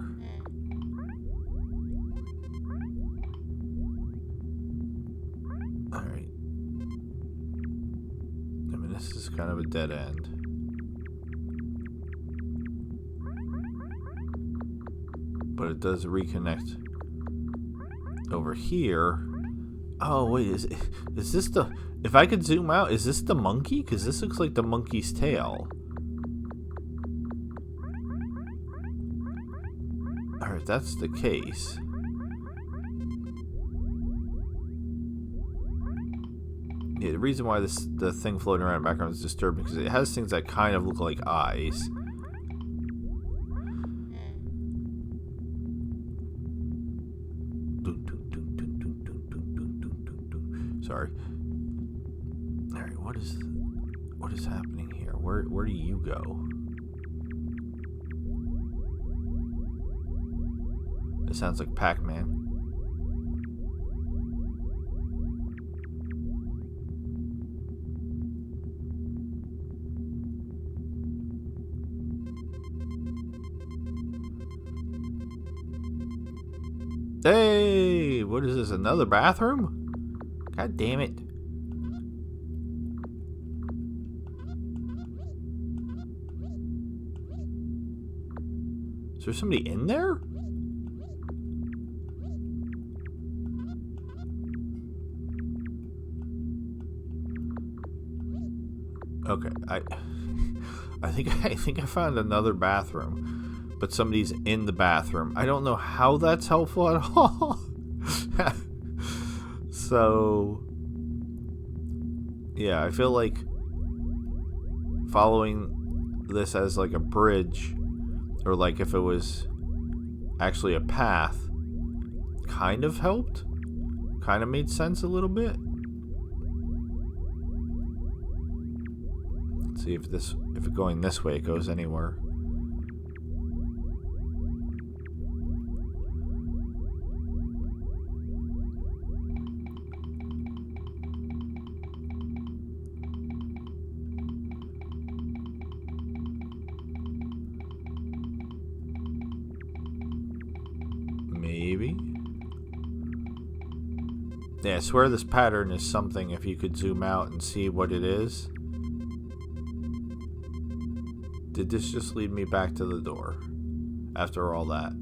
kind of a dead end. But it does reconnect over here. Oh, wait, is this the... If I could zoom out, is this the monkey? Because this looks like the monkey's tail. Alright, if that's the case... Yeah, the reason why the thing floating around in the background is disturbing because it has things that kind of look like eyes. Sorry. Alright, what is happening here? Where do you go? It sounds like Pac-Man. Hey, what is this? Another bathroom? God damn it. Is there somebody in there? Okay, I think I found another bathroom, but somebody's in the bathroom. I don't know how that's helpful at all. So, yeah, I feel like following this as like a bridge, or like if it was actually a path, kind of helped. Kind of made sense a little bit. Let's see if it going this way, it goes anywhere. Maybe. Yeah, I swear this pattern is something if you could zoom out and see what it is. Did this just lead me back to the door after all that?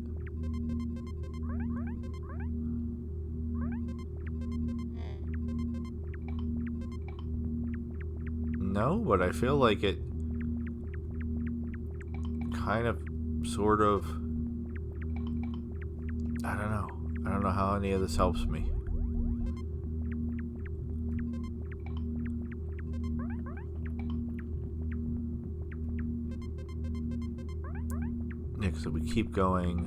No, but I feel like it kind of, sort of, I don't know. I don't know how any of this helps me. Yeah, so we keep going.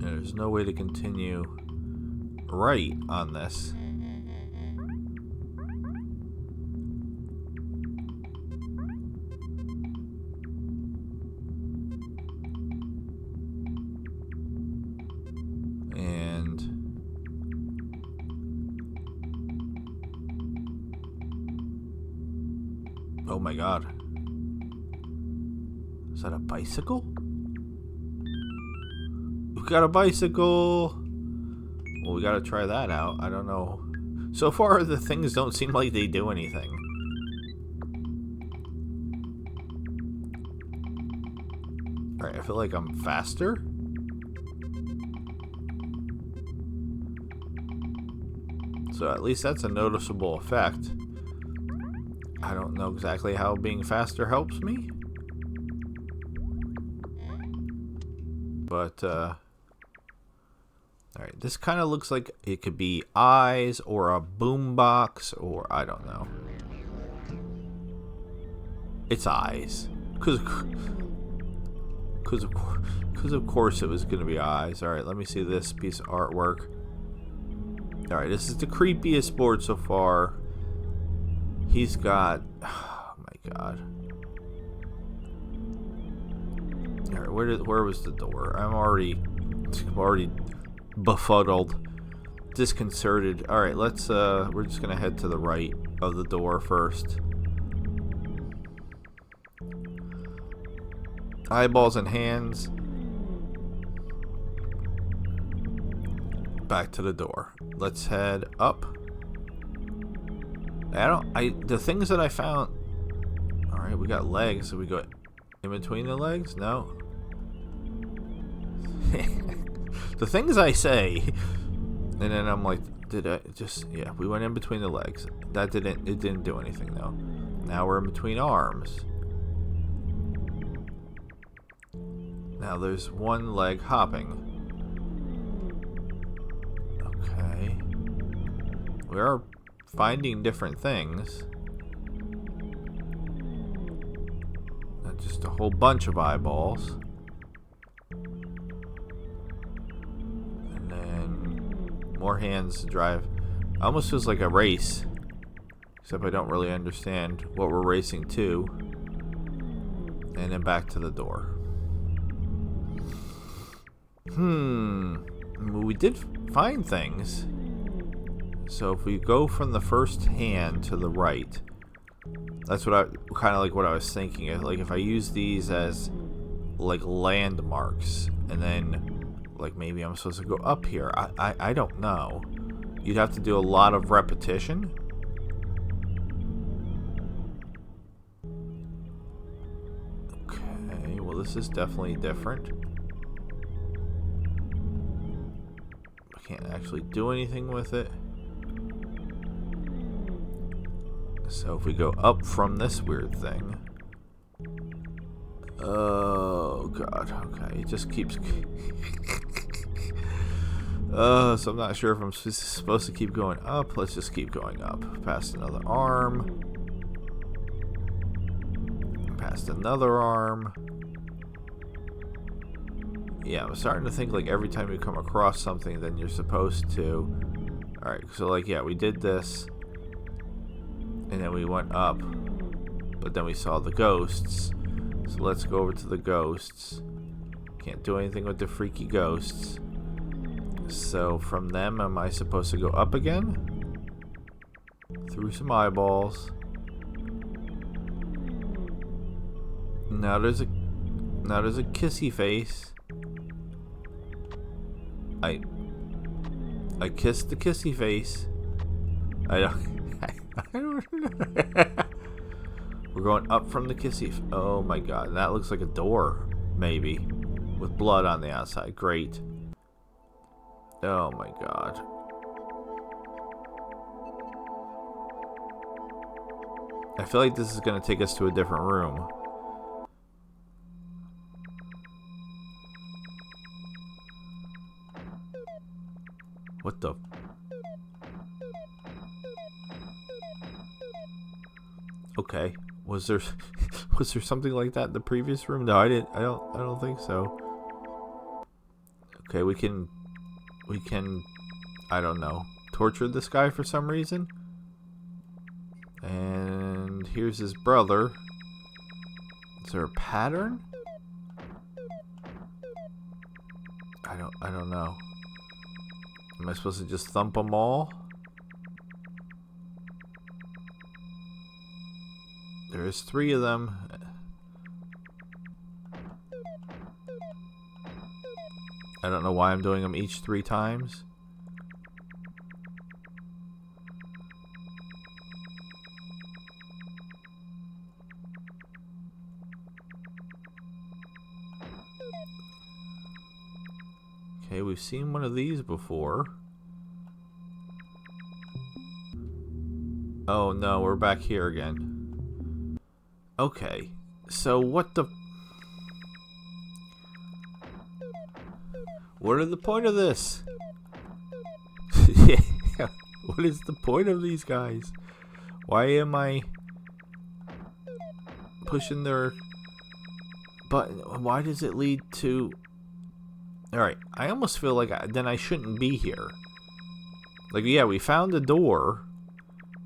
And there's no way to continue right on this. Oh my god. Is that a bicycle? We've got a bicycle! Well, we gotta try that out. I don't know. So far, the things don't seem like they do anything. Alright, I feel like I'm faster. So at least that's a noticeable effect. I don't know exactly how being faster helps me. But, alright, this kind of looks like it could be eyes or a boombox or I don't know. It's eyes. Because of course it was going to be eyes. Alright, let me see this piece of artwork. Alright, this is the creepiest board so far. He's got... Oh my god. Alright, where was the door? I'm already befuddled. Disconcerted. Alright, let's, we're just gonna head to the right of the door first. Eyeballs and hands. back to the door. Let's head up. The things that I found. Alright, we got legs. So we go in between the legs? No. The things I say. And then I'm like, did I just, yeah, we went in between the legs. It didn't do anything though. Now we're in between arms. Now there's one leg hopping. Okay. We are finding different things. Not just a whole bunch of eyeballs. And then more hands to drive. Almost feels like a race. Except I don't really understand what we're racing to. And then back to the door. We did find things. So if we go from the first hand to the right, that's what I kind of like what I was thinking. Like if I use these as like landmarks, and then like maybe I'm supposed to go up here. I don't know. You'd have to do a lot of repetition. Okay, well this is definitely different. I can't actually do anything with it. So if we go up from this weird thing. Oh god, okay, it just keeps so I'm not sure if I'm supposed to keep going up. Let's just keep going up. Past another arm. Past another arm. Yeah, I'm starting to think like every time you come across something, then you're supposed to. Alright, so like, yeah, we did this. And then we went up. But then we saw the ghosts. So let's go over to the ghosts. Can't do anything with the freaky ghosts. So from them, am I supposed to go up again? Through some eyeballs. Now there's a kissy face. I kissed the kissy face. I don't know. We're going up from the kissy. Oh my god, that looks like a door, maybe, with blood on the outside. Great. Oh my god. I feel like this is going to take us to a different room. What the? Okay. Was there something like that in the previous room? No, I don't think so. Okay, we can I don't know, torture this guy for some reason. And here's his brother. Is there a pattern? I don't know. Am I supposed to just thump them all? There's 3 of them. I don't know why I'm doing them each 3 times. Okay, we've seen one of these before. Oh no, we're back here again. Okay, so what the... What are the point of this? Yeah, what is the point of these guys? Why am I pushing their button? Why does it lead to... Alright, I almost feel like then I shouldn't be here. Like, yeah, we found a door,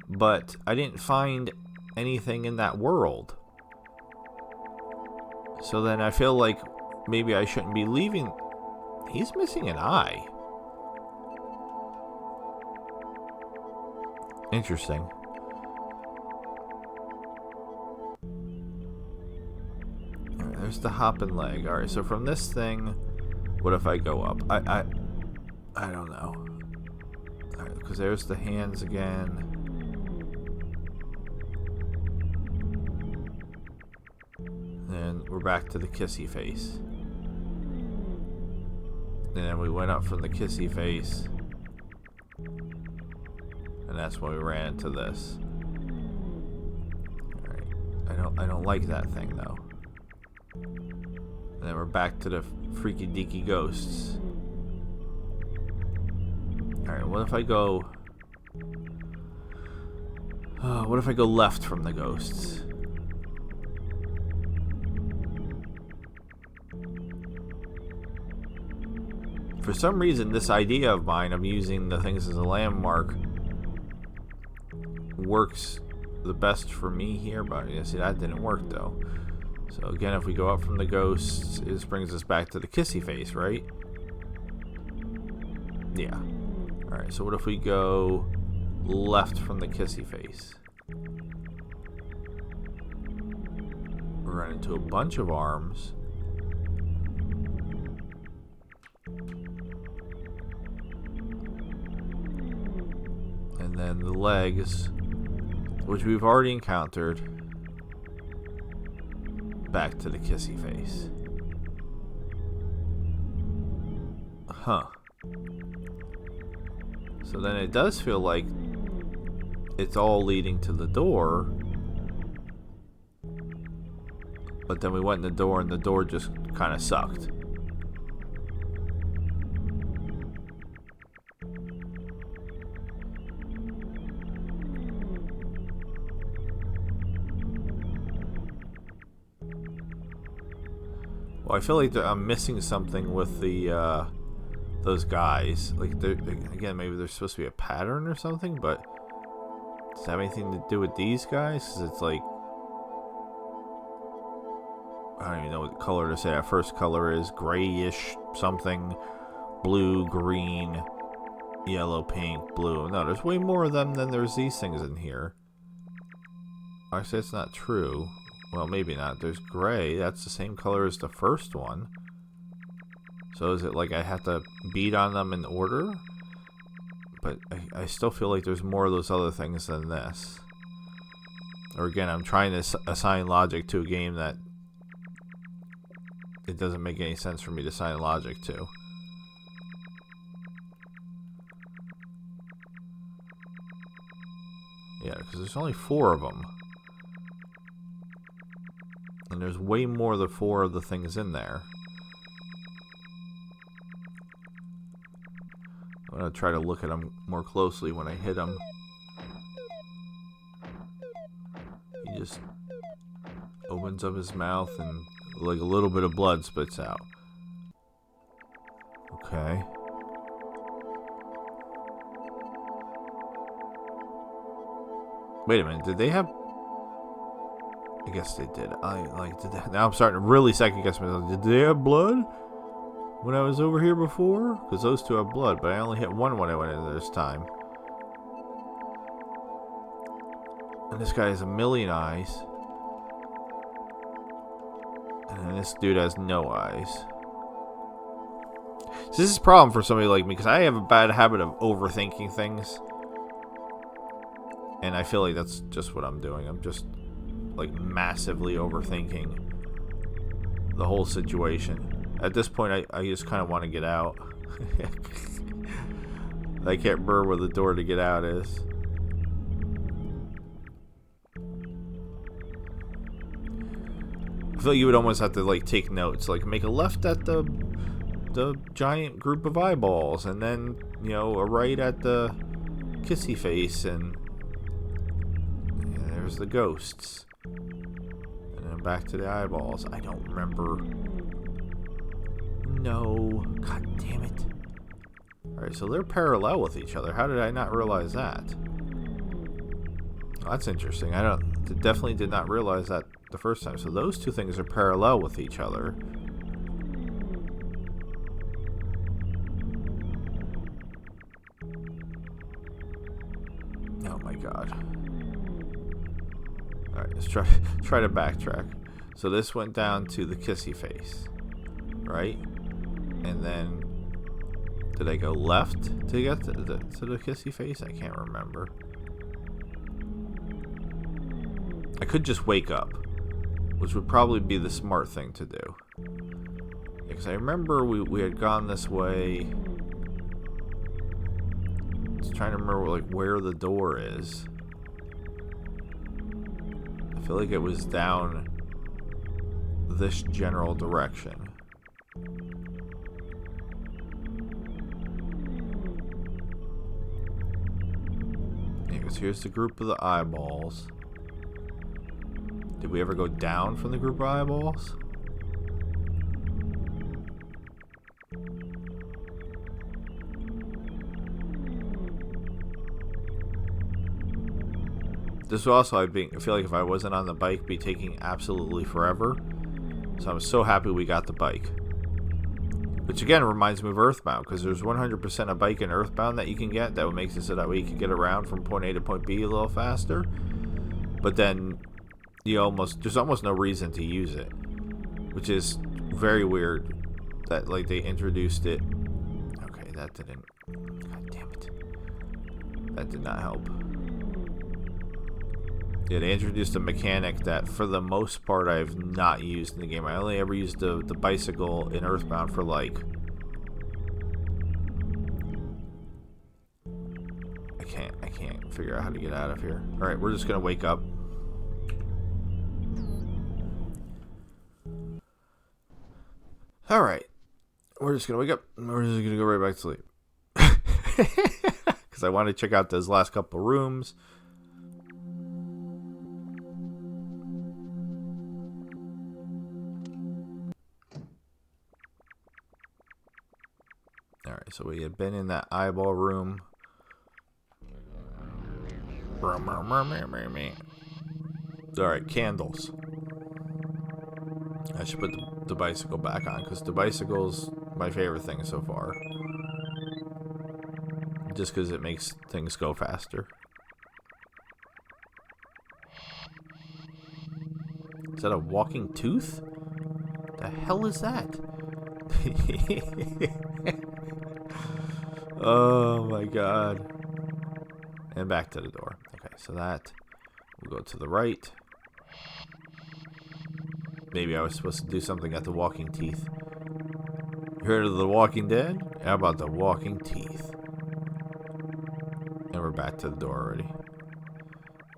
but I didn't find anything in that world. So then I feel like maybe I shouldn't be leaving. He's missing an eye. Interesting. Alright, there's the hopping leg. Alright, so from this thing, what if I go up? I don't know. Because there's the hands again. And we're back to the kissy face. And then we went up from the kissy face. And that's when we ran into this. Alright. I don't like that thing though. And then we're back to the freaky deaky ghosts. Alright, what if I go... what if I go left from the ghosts? For some reason, this idea of mine of using the things as a landmark works the best for me here, but you see, that didn't work though. So again, if we go up from the ghosts, this brings us back to the kissy face, right? Yeah. Alright, so what if we go left from the kissy face? We run into a bunch of arms. And then the legs, which we've already encountered. Back to the kissy face. Huh. So then it does feel like it's all leading to the door. But then we went in the door and the door just kind of sucked. Well, I feel like I'm missing something with the those guys. Like, again, maybe there's supposed to be a pattern or something, but does it have anything to do with these guys? 'Cause it's like, I don't even know what color to say. That first color is grayish something, blue, green, yellow, pink, blue. No, there's way more of them than there's these things in here. Actually, that's not true. Well, maybe not. There's gray. That's the same color as the first one. So is it like I have to beat on them in order? But I still feel like there's more of those other things than this. Or again, I'm trying to assign logic to a game that it doesn't make any sense for me to assign logic to. Yeah, because there's only 4 of them. And there's way more than 4 of the things in there. I'm going to try to look at them more closely when I hit them. He just opens up his mouth and like a little bit of blood spits out. Okay. Wait a minute, did they have... I guess they did. Now I'm starting to really second guess myself. Did they have blood when I was over here before? Because those two have blood, but I only hit one when I went in this time. And this guy has a million eyes. And then this dude has no eyes. So this is a problem for somebody like me, because I have a bad habit of overthinking things. And I feel like that's just what I'm doing. I'm just like massively overthinking the whole situation. At this point, I just kind of want to get out. I can't remember where the door to get out is. I feel like you would almost have to like take notes, like make a left at the giant group of eyeballs, and then, you know, a right at the kissy face, and there's the ghosts. And then back to the eyeballs. I don't remember. No. God damn it. Alright, so they're parallel with each other. How did I not realize that? Well, that's interesting. Definitely did not realize that the first time. So those two things are parallel with each other. Oh my god. Alright, let's try to backtrack. So this went down to the kissy face, right? And then Did I go left to get to the kissy face? I can't remember. I could just wake up, which would probably be the smart thing to do. Because I remember we had gone this way. Just trying to remember like where the door is. I feel like it was down this general direction. Yeah, because here's the group of the eyeballs. Did we ever go down from the group of eyeballs? This would also, I feel like if I wasn't on the bike, be taking absolutely forever. So I'm so happy we got the bike. Which again reminds me of Earthbound, because there's 100% a bike in Earthbound that you can get that makes it so that way you can get around from point A to point B a little faster. But then there's almost no reason to use it, which is very weird that like they introduced it. Okay, that didn't. God damn it. That did not help. Yeah, they introduced a mechanic that, for the most part, I've not used in the game. I only ever used the bicycle in Earthbound for, like... I can't figure out how to get out of here. Alright, we're just gonna wake up. Alright. We're just gonna wake up. We're just gonna go right back to sleep. Because I want to check out those last couple rooms. Alright, so we had been in that eyeball room. Alright, candles. I should put the bicycle back on, because the bicycle's my favorite thing so far. Just because it makes things go faster. Is that a walking tooth? The hell is that? Oh my god. And back to the door. Okay, so that we'll go to the right. Maybe I was supposed to do something at the walking teeth. You heard of the Walking Dead? How about the walking teeth? And we're back to the door already.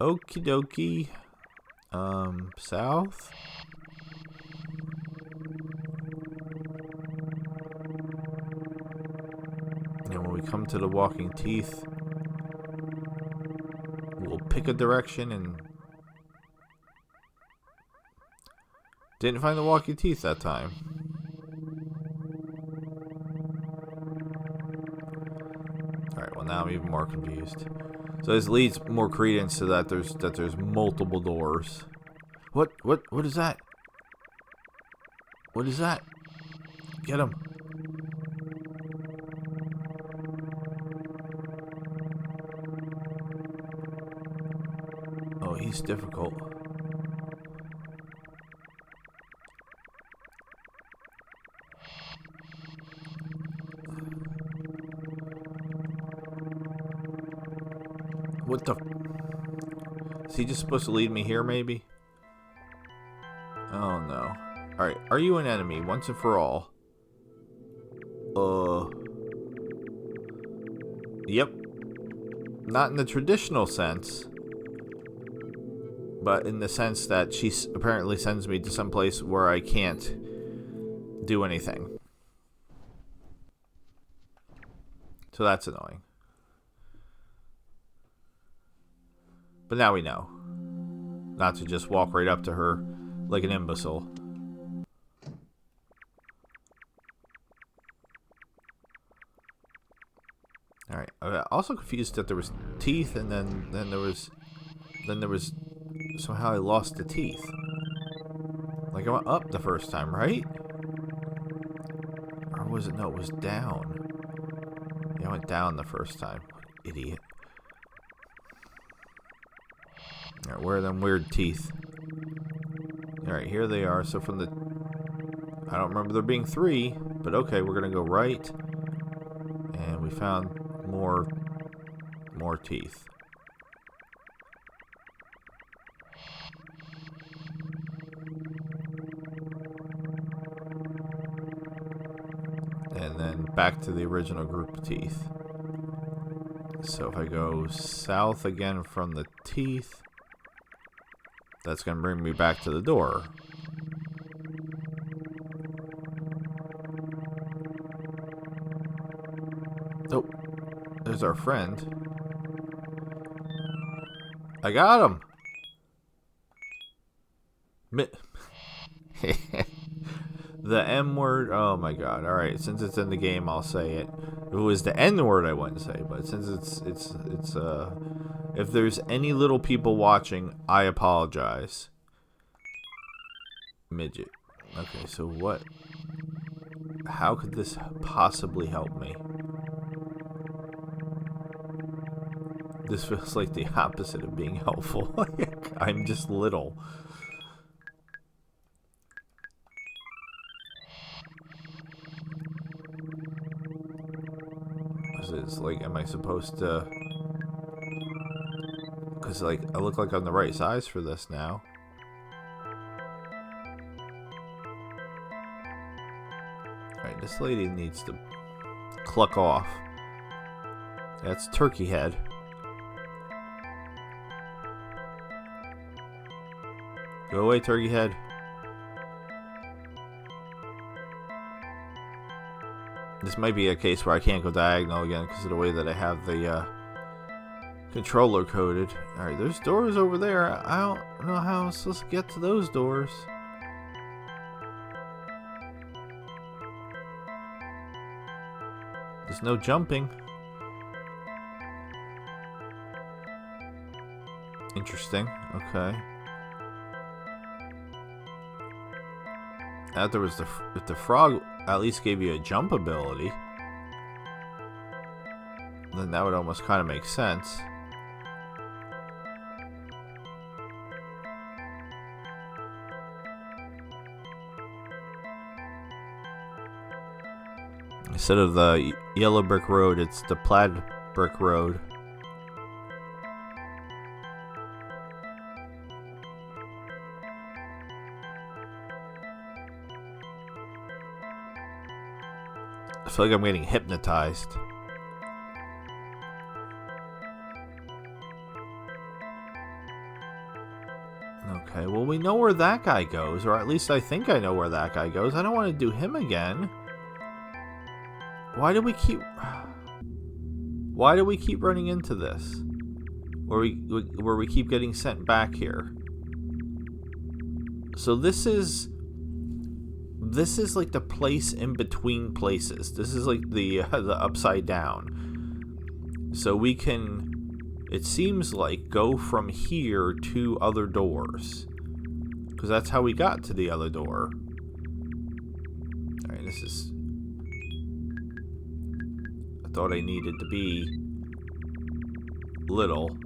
Okie dokie. South? And when we come to the walking teeth, we'll pick a direction and... Didn't find the walking teeth that time. Alright, well now I'm even more confused. So this leads more credence to that there's multiple doors. What is that? What is that? Get him. Oh, he's difficult. What the... Is he just supposed to lead me here, maybe? Oh, no. Alright, are you an enemy, once and for all? Yep. Not in the traditional sense. But in the sense that she apparently sends me to some place where I can't do anything. So that's annoying. But now we know. Not to just walk right up to her like an imbecile. Alright. I'm also confused that there was teeth and then there was somehow I lost the teeth. Like I went up the first time, right? Or was it? No, it was down. Yeah, I went down the first time. Idiot. Alright, where are them weird teeth? Alright, here they are. So from the... I don't remember there being 3, but okay, we're gonna go right. we found more teeth. And then back to the original group of teeth. So if I go south again from the teeth, that's going to bring me back to the door. Oh, there's our friend. I got him! The M word. Oh my god. Alright, since it's in the game, I'll say it. If it was the N word, I wouldn't say, but since it's if there's any little people watching, I apologize. Midget. Okay, so what? How could this possibly help me? This feels like the opposite of being helpful. I'm just little. Is like, am I supposed to? Because like I look like I'm the right size for this now. Alright, this lady needs to cluck off. That's turkey head. Go away, turkey head. This might be a case where I can't go diagonal again because of the way that I have the controller coded. Alright, there's doors over there. I don't know how I'm supposed to get to those doors. There's no jumping. Interesting. Okay. I thought there was if the frog at least gave you a jump ability, then that would almost kind of make sense. Instead of the yellow brick road, it's the plaid brick road. I feel like I'm getting hypnotized. Okay, well we know where that guy goes, or at least I think I know where that guy goes. I don't want to do him again. Why do we keep running into this? Where we keep getting sent back here. So this is like the place in between places. This is like the upside down. So we can, it seems like, go from here to other doors, because that's how we got to the other door. Alright, this is, I thought I needed to be little.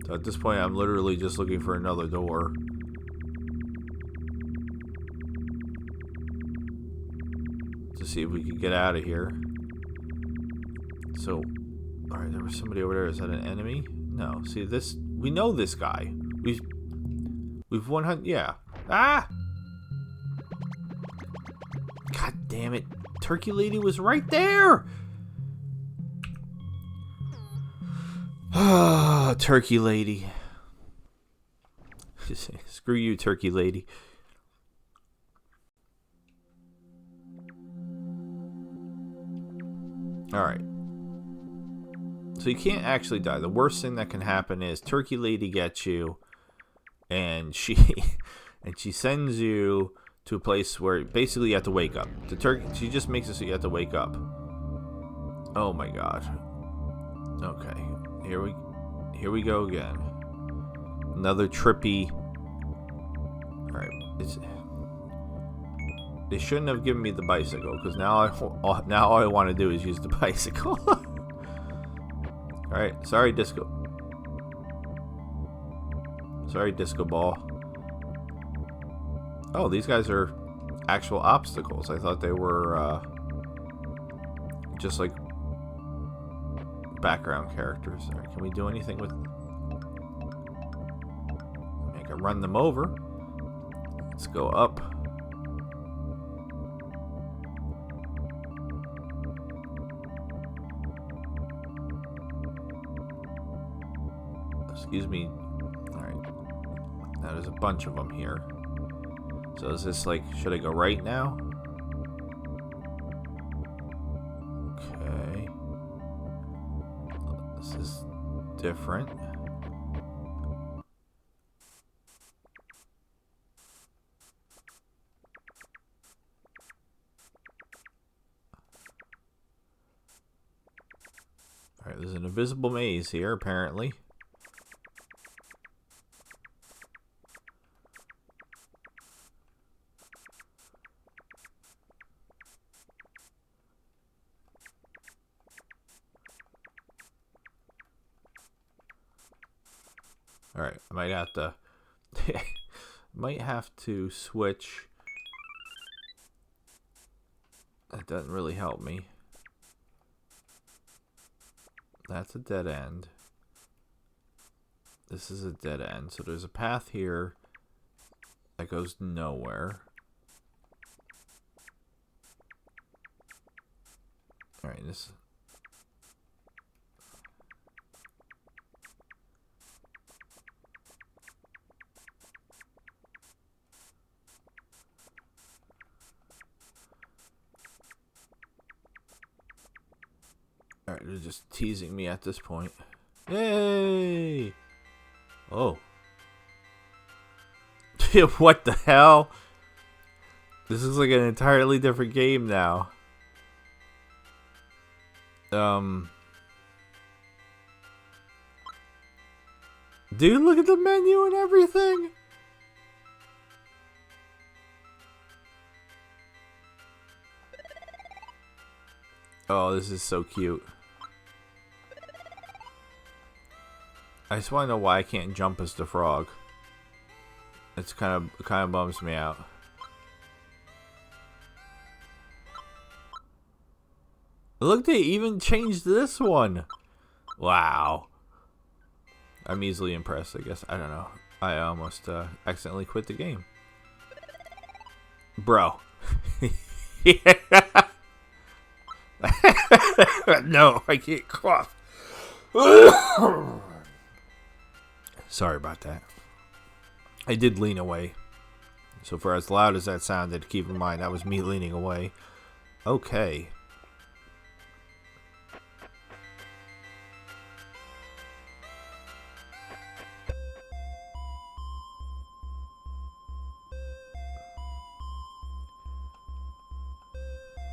So at this point, I'm literally just looking for another door. To see if we can get out of here. So, alright, there was somebody over there. Is that an enemy? No. See, this, we know this guy. We've 100, yeah. Ah! God damn it. Turkey lady was right there! Ah, turkey lady. Screw you, turkey lady. Alright. So you can't actually die. The worst thing that can happen is turkey lady gets you, and she sends you to a place where basically you have to wake up. The turkey, she just makes it so you have to wake up. Oh my god. Okay. Here we go again. Another trippy. Alright, they shouldn't have given me the bicycle, because now all I want to do is use the bicycle. Alright, sorry Disco. Sorry, Disco Ball. Oh, these guys are actual obstacles. I thought they were just like background characters. All right, can we do anything with... I can run them over. Let's go up. Excuse me. Alright. Now there's a bunch of them here. So is this like, should I go right now? Okay. This is different. Alright, there's an invisible maze here, apparently. Alright, I might have to might have to switch. That doesn't really help me. That's a dead end. This is a dead end. So there's a path here that goes nowhere. Alright, this... Alright, they're just teasing me at this point. Yay! Oh. What the hell? This is like an entirely different game now. Dude, look at the menu and everything! Oh, this is so cute. I just want to know why I can't jump as the frog. It's kind of bums me out. Look, they even changed this one. Wow. I'm easily impressed, I guess. I don't know. I almost accidentally quit the game. Bro. No, I can't cough. Sorry about that. I did lean away. So for as loud as that sounded, keep in mind that was me leaning away. Okay.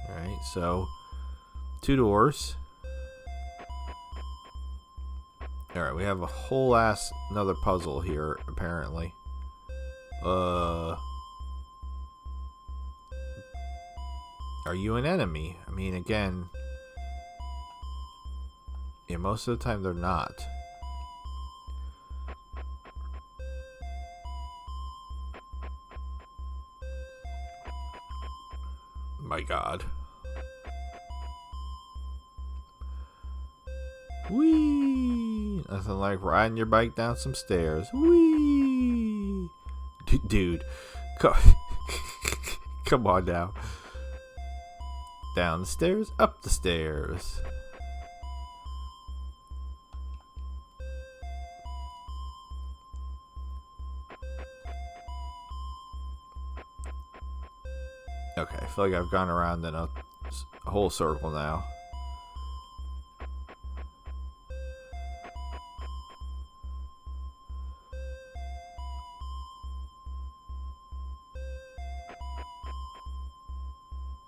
Alright, so 2 doors. Alright, we have a whole ass another puzzle here, apparently. Are you an enemy? I mean, again... Yeah, most of the time they're not. My god. Whee! Nothing like riding your bike down some stairs. Whee! Dude, come on now. Down the stairs, up the stairs. Okay, I feel like I've gone around in a whole circle now.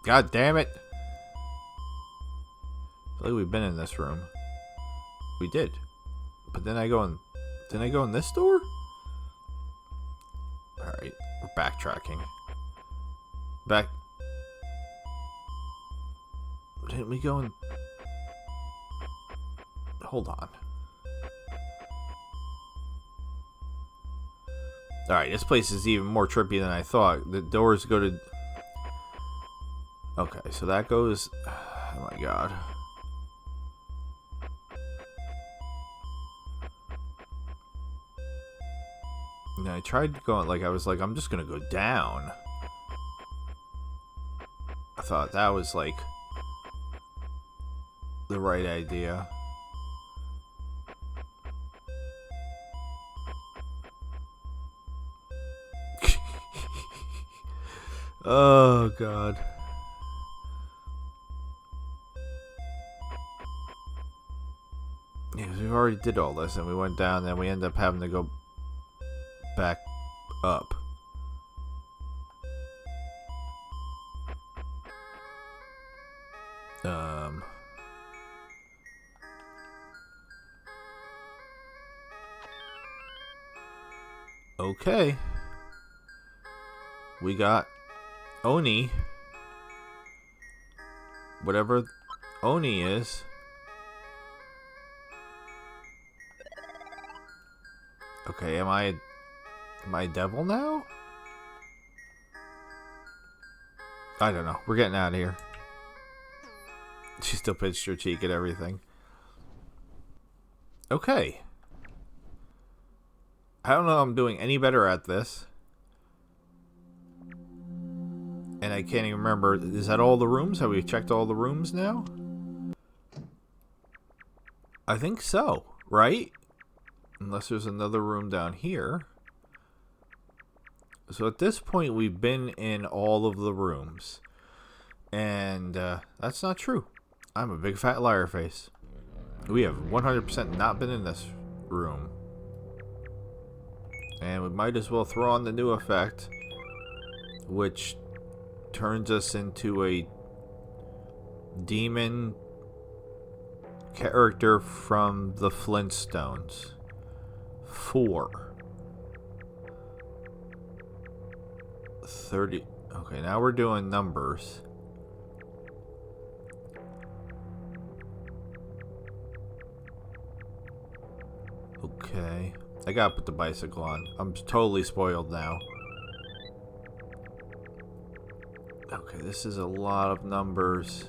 God damn it. I feel like we've been in this room. We did. But then I go in... Didn't I go in this door? Alright, we're backtracking. Back... Didn't we go in... Hold on. Alright, this place is even more trippy than I thought. The doors go to... Okay, so that goes... Oh my god. And I tried going, like, I was like, I'm just gonna go down. I thought that was, like, the right idea. Oh, God. Yeah, we already did all this, and we went down, and we ended up having to go back up. Okay. We got Oni. Whatever Oni is. Okay, am I a devil now? I don't know. We're getting out of here. She still pinched her cheek and everything. Okay. I don't know if I'm doing any better at this. And I can't even remember. Is that all the rooms? Have we checked all the rooms now? I think so, right? Unless there's another room down here. So at this point, we've been in all of the rooms. And that's not true. I'm a big fat liar face. We have 100% not been in this room. And we might as well throw on the new effect, which turns us into a demon character from the Flintstones. 4. 30. Okay, now we're doing numbers. Okay. I gotta put the bicycle on. I'm totally spoiled now. Okay, this is a lot of numbers.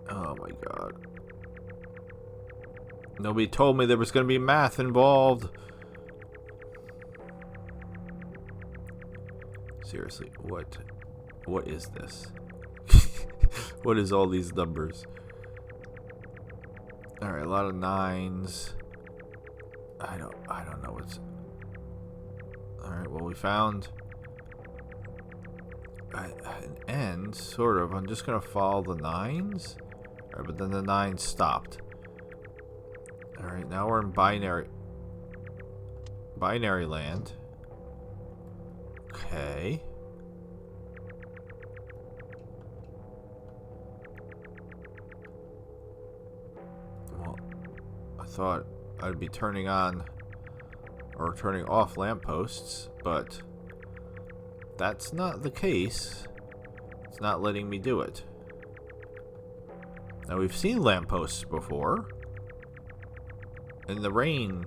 Oh my god. Nobody told me there was gonna be math involved. Seriously, what is this? What is all these numbers? Alright, a lot of 9s. I don't know what's... Alright, well, we found an end, sort of. I'm just gonna follow the 9s. Alright, but then the 9s stopped. Alright, now we're in binary land. Okay. Well, I thought I'd be turning on or turning off lampposts, but that's not the case. It's not letting me do it. Now, we've seen lampposts before. In the rain,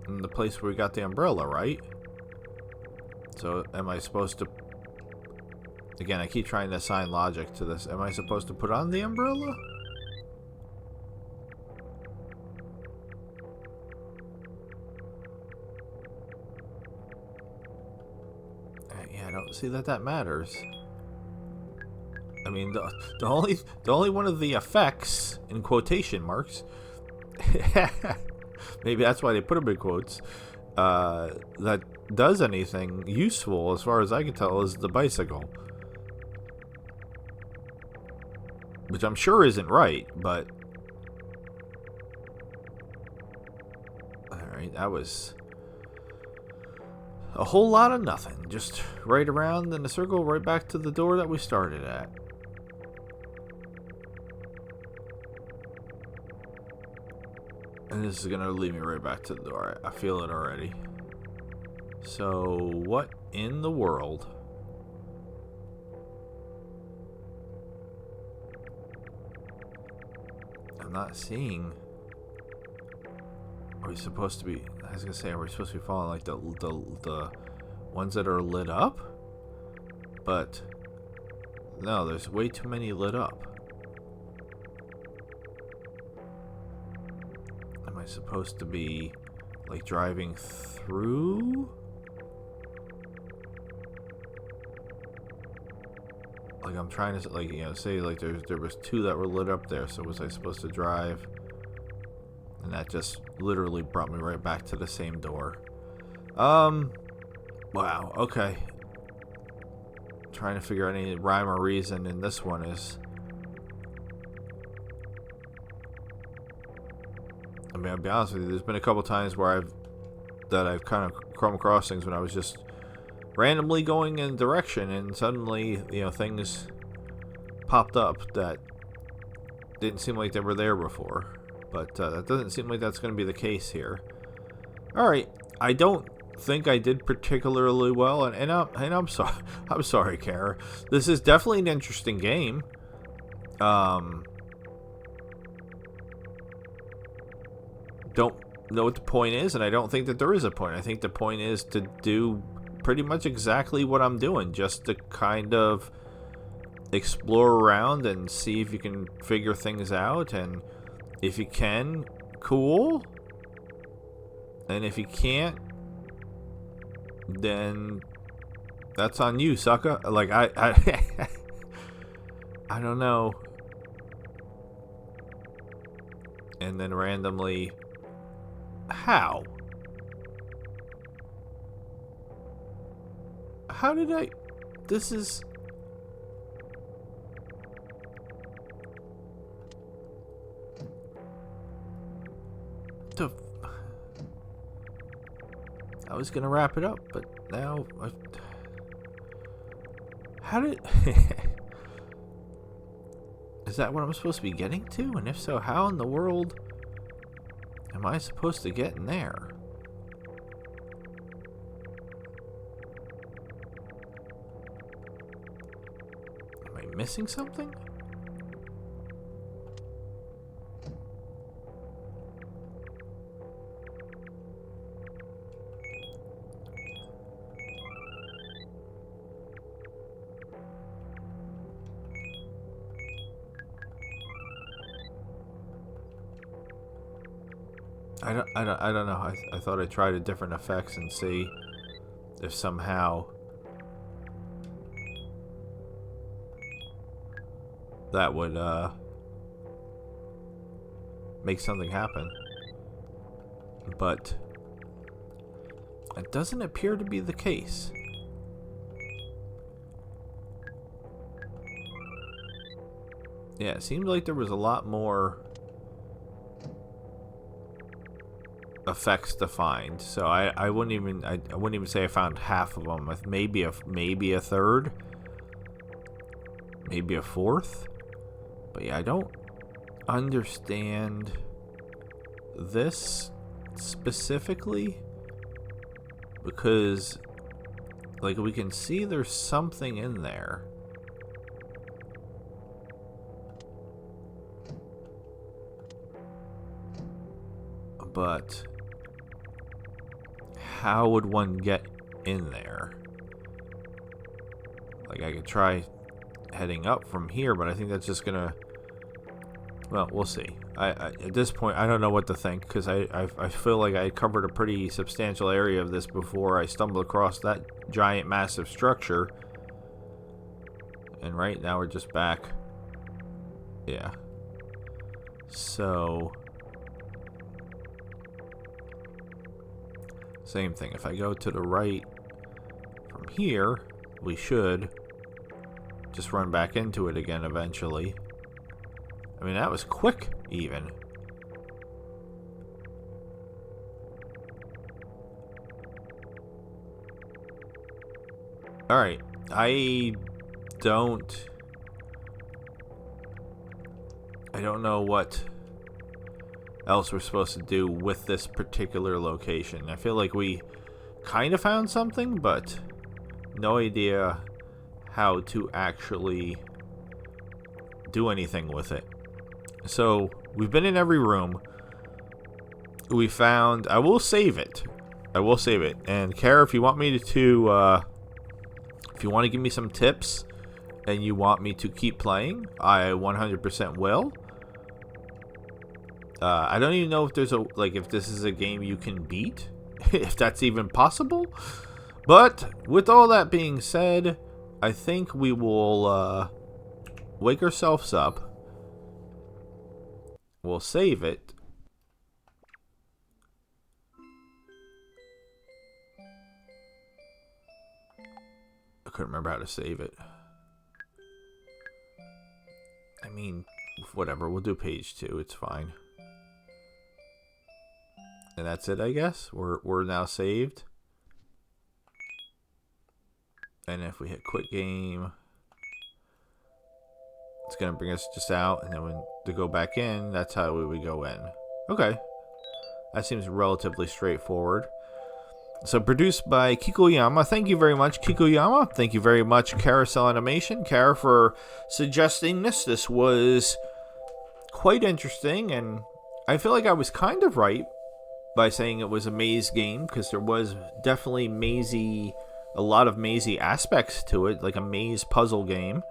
in the place where we got the umbrella, right? So, am I supposed to... Again, I keep trying to assign logic to this. Am I supposed to put on the umbrella? Yeah, I don't see that matters. I mean, the only one of the effects, in quotation marks, maybe that's why they put them in quotes, that does anything useful, as far as I can tell, is the bicycle. Which I'm sure isn't right, but... Alright, that was a whole lot of nothing. Just right around in a circle, right back to the door that we started at. And this is gonna lead me right back to the door. I feel it already. So, what in the world? I'm not seeing Are we supposed to be... I was gonna say, are we supposed to be following like the ones that are lit up? But no, there's way too many lit up. Am I supposed to be like driving through? Like I'm trying to, like, you know, say like there was two that were lit up there, so was I supposed to drive? And that just literally brought me right back to the same door. Wow, okay. Trying to figure out any rhyme or reason in this one is... I mean, I'll be honest with you, there's been a couple times where I've kind of come across things when I was just randomly going in a direction and suddenly, you know, things popped up that didn't seem like they were there before. But that doesn't seem like that's going to be the case here. Alright, I don't think I did particularly well, and I'm sorry. I'm sorry, Kara. This is definitely an interesting game. Don't know what the point is, and I don't think that there is a point. I think the point is to do pretty much exactly what I'm doing, just to kind of explore around and see if you can figure things out, and if you can, cool. And if you can't, then that's on you, sucker. Like, I don't know. And then randomly, how did I... This is... I was gonna wrap it up, but now how did... Is that what I'm supposed to be getting to? And if so, how in the world am I supposed to get in there? Am I missing something? I don't know. I thought I'd try the different effects and see if somehow that would make something happen. But it doesn't appear to be the case. Yeah, it seemed like there was a lot more effects to find, so I wouldn't even say I found half of them. Maybe a third, maybe a fourth. But yeah, I don't understand this specifically, because like we can see there's something in there. But how would one get in there? Like, I could try heading up from here, but I think that's just gonna... Well, we'll see. At this point, I don't know what to think, because I feel like I covered a pretty substantial area of this before I stumbled across that giant, massive structure. And right now we're just back. Yeah. So... Same thing. If I go to the right from here, we should just run back into it again eventually. I mean, that was quick, even. Alright. I don't know what else we're supposed to do with this particular location. I feel like we kind of found something, but no idea how to actually do anything with it. So we've been in every room. we found... I will save it. I will save it. And Kara, if you want me to if you want to give me some tips and you want me to keep playing, I 100% will. I don't even know if there's if this is a game you can beat, if that's even possible. But with all that being said, I think we will wake ourselves up. We'll save it. I couldn't remember how to save it. I mean, whatever. We'll do page 2. It's fine. And that's it, I guess. We're now saved. And if we hit quit game, it's going to bring us just out. And then when to go back in, that's how we would go in. Okay. That seems relatively straightforward. So produced by Kikoyama. Thank you very much, Kikoyama. Thank you very much, Carousel Animation. Kara, for suggesting this. This was quite interesting. And I feel like I was kind of right by saying it was a maze game, because there was definitely mazy, a lot of mazy aspects to it, like a maze puzzle game.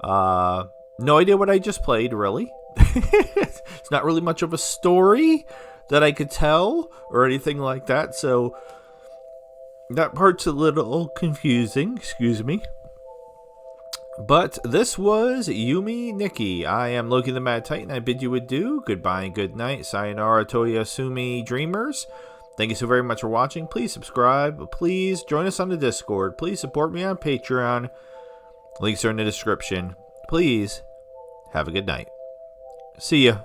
No idea what I just played, really. It's not really much of a story that I could tell or anything like that, so that part's a little confusing, excuse me. But this was Yume Nikki. I am Loki the Mad Titan. I bid you adieu. Goodbye and good night. Sayonara Toyasumi Dreamers. Thank you so very much for watching. Please subscribe. Please join us on the Discord. Please support me on Patreon. Links are in the description. Please have a good night. See ya.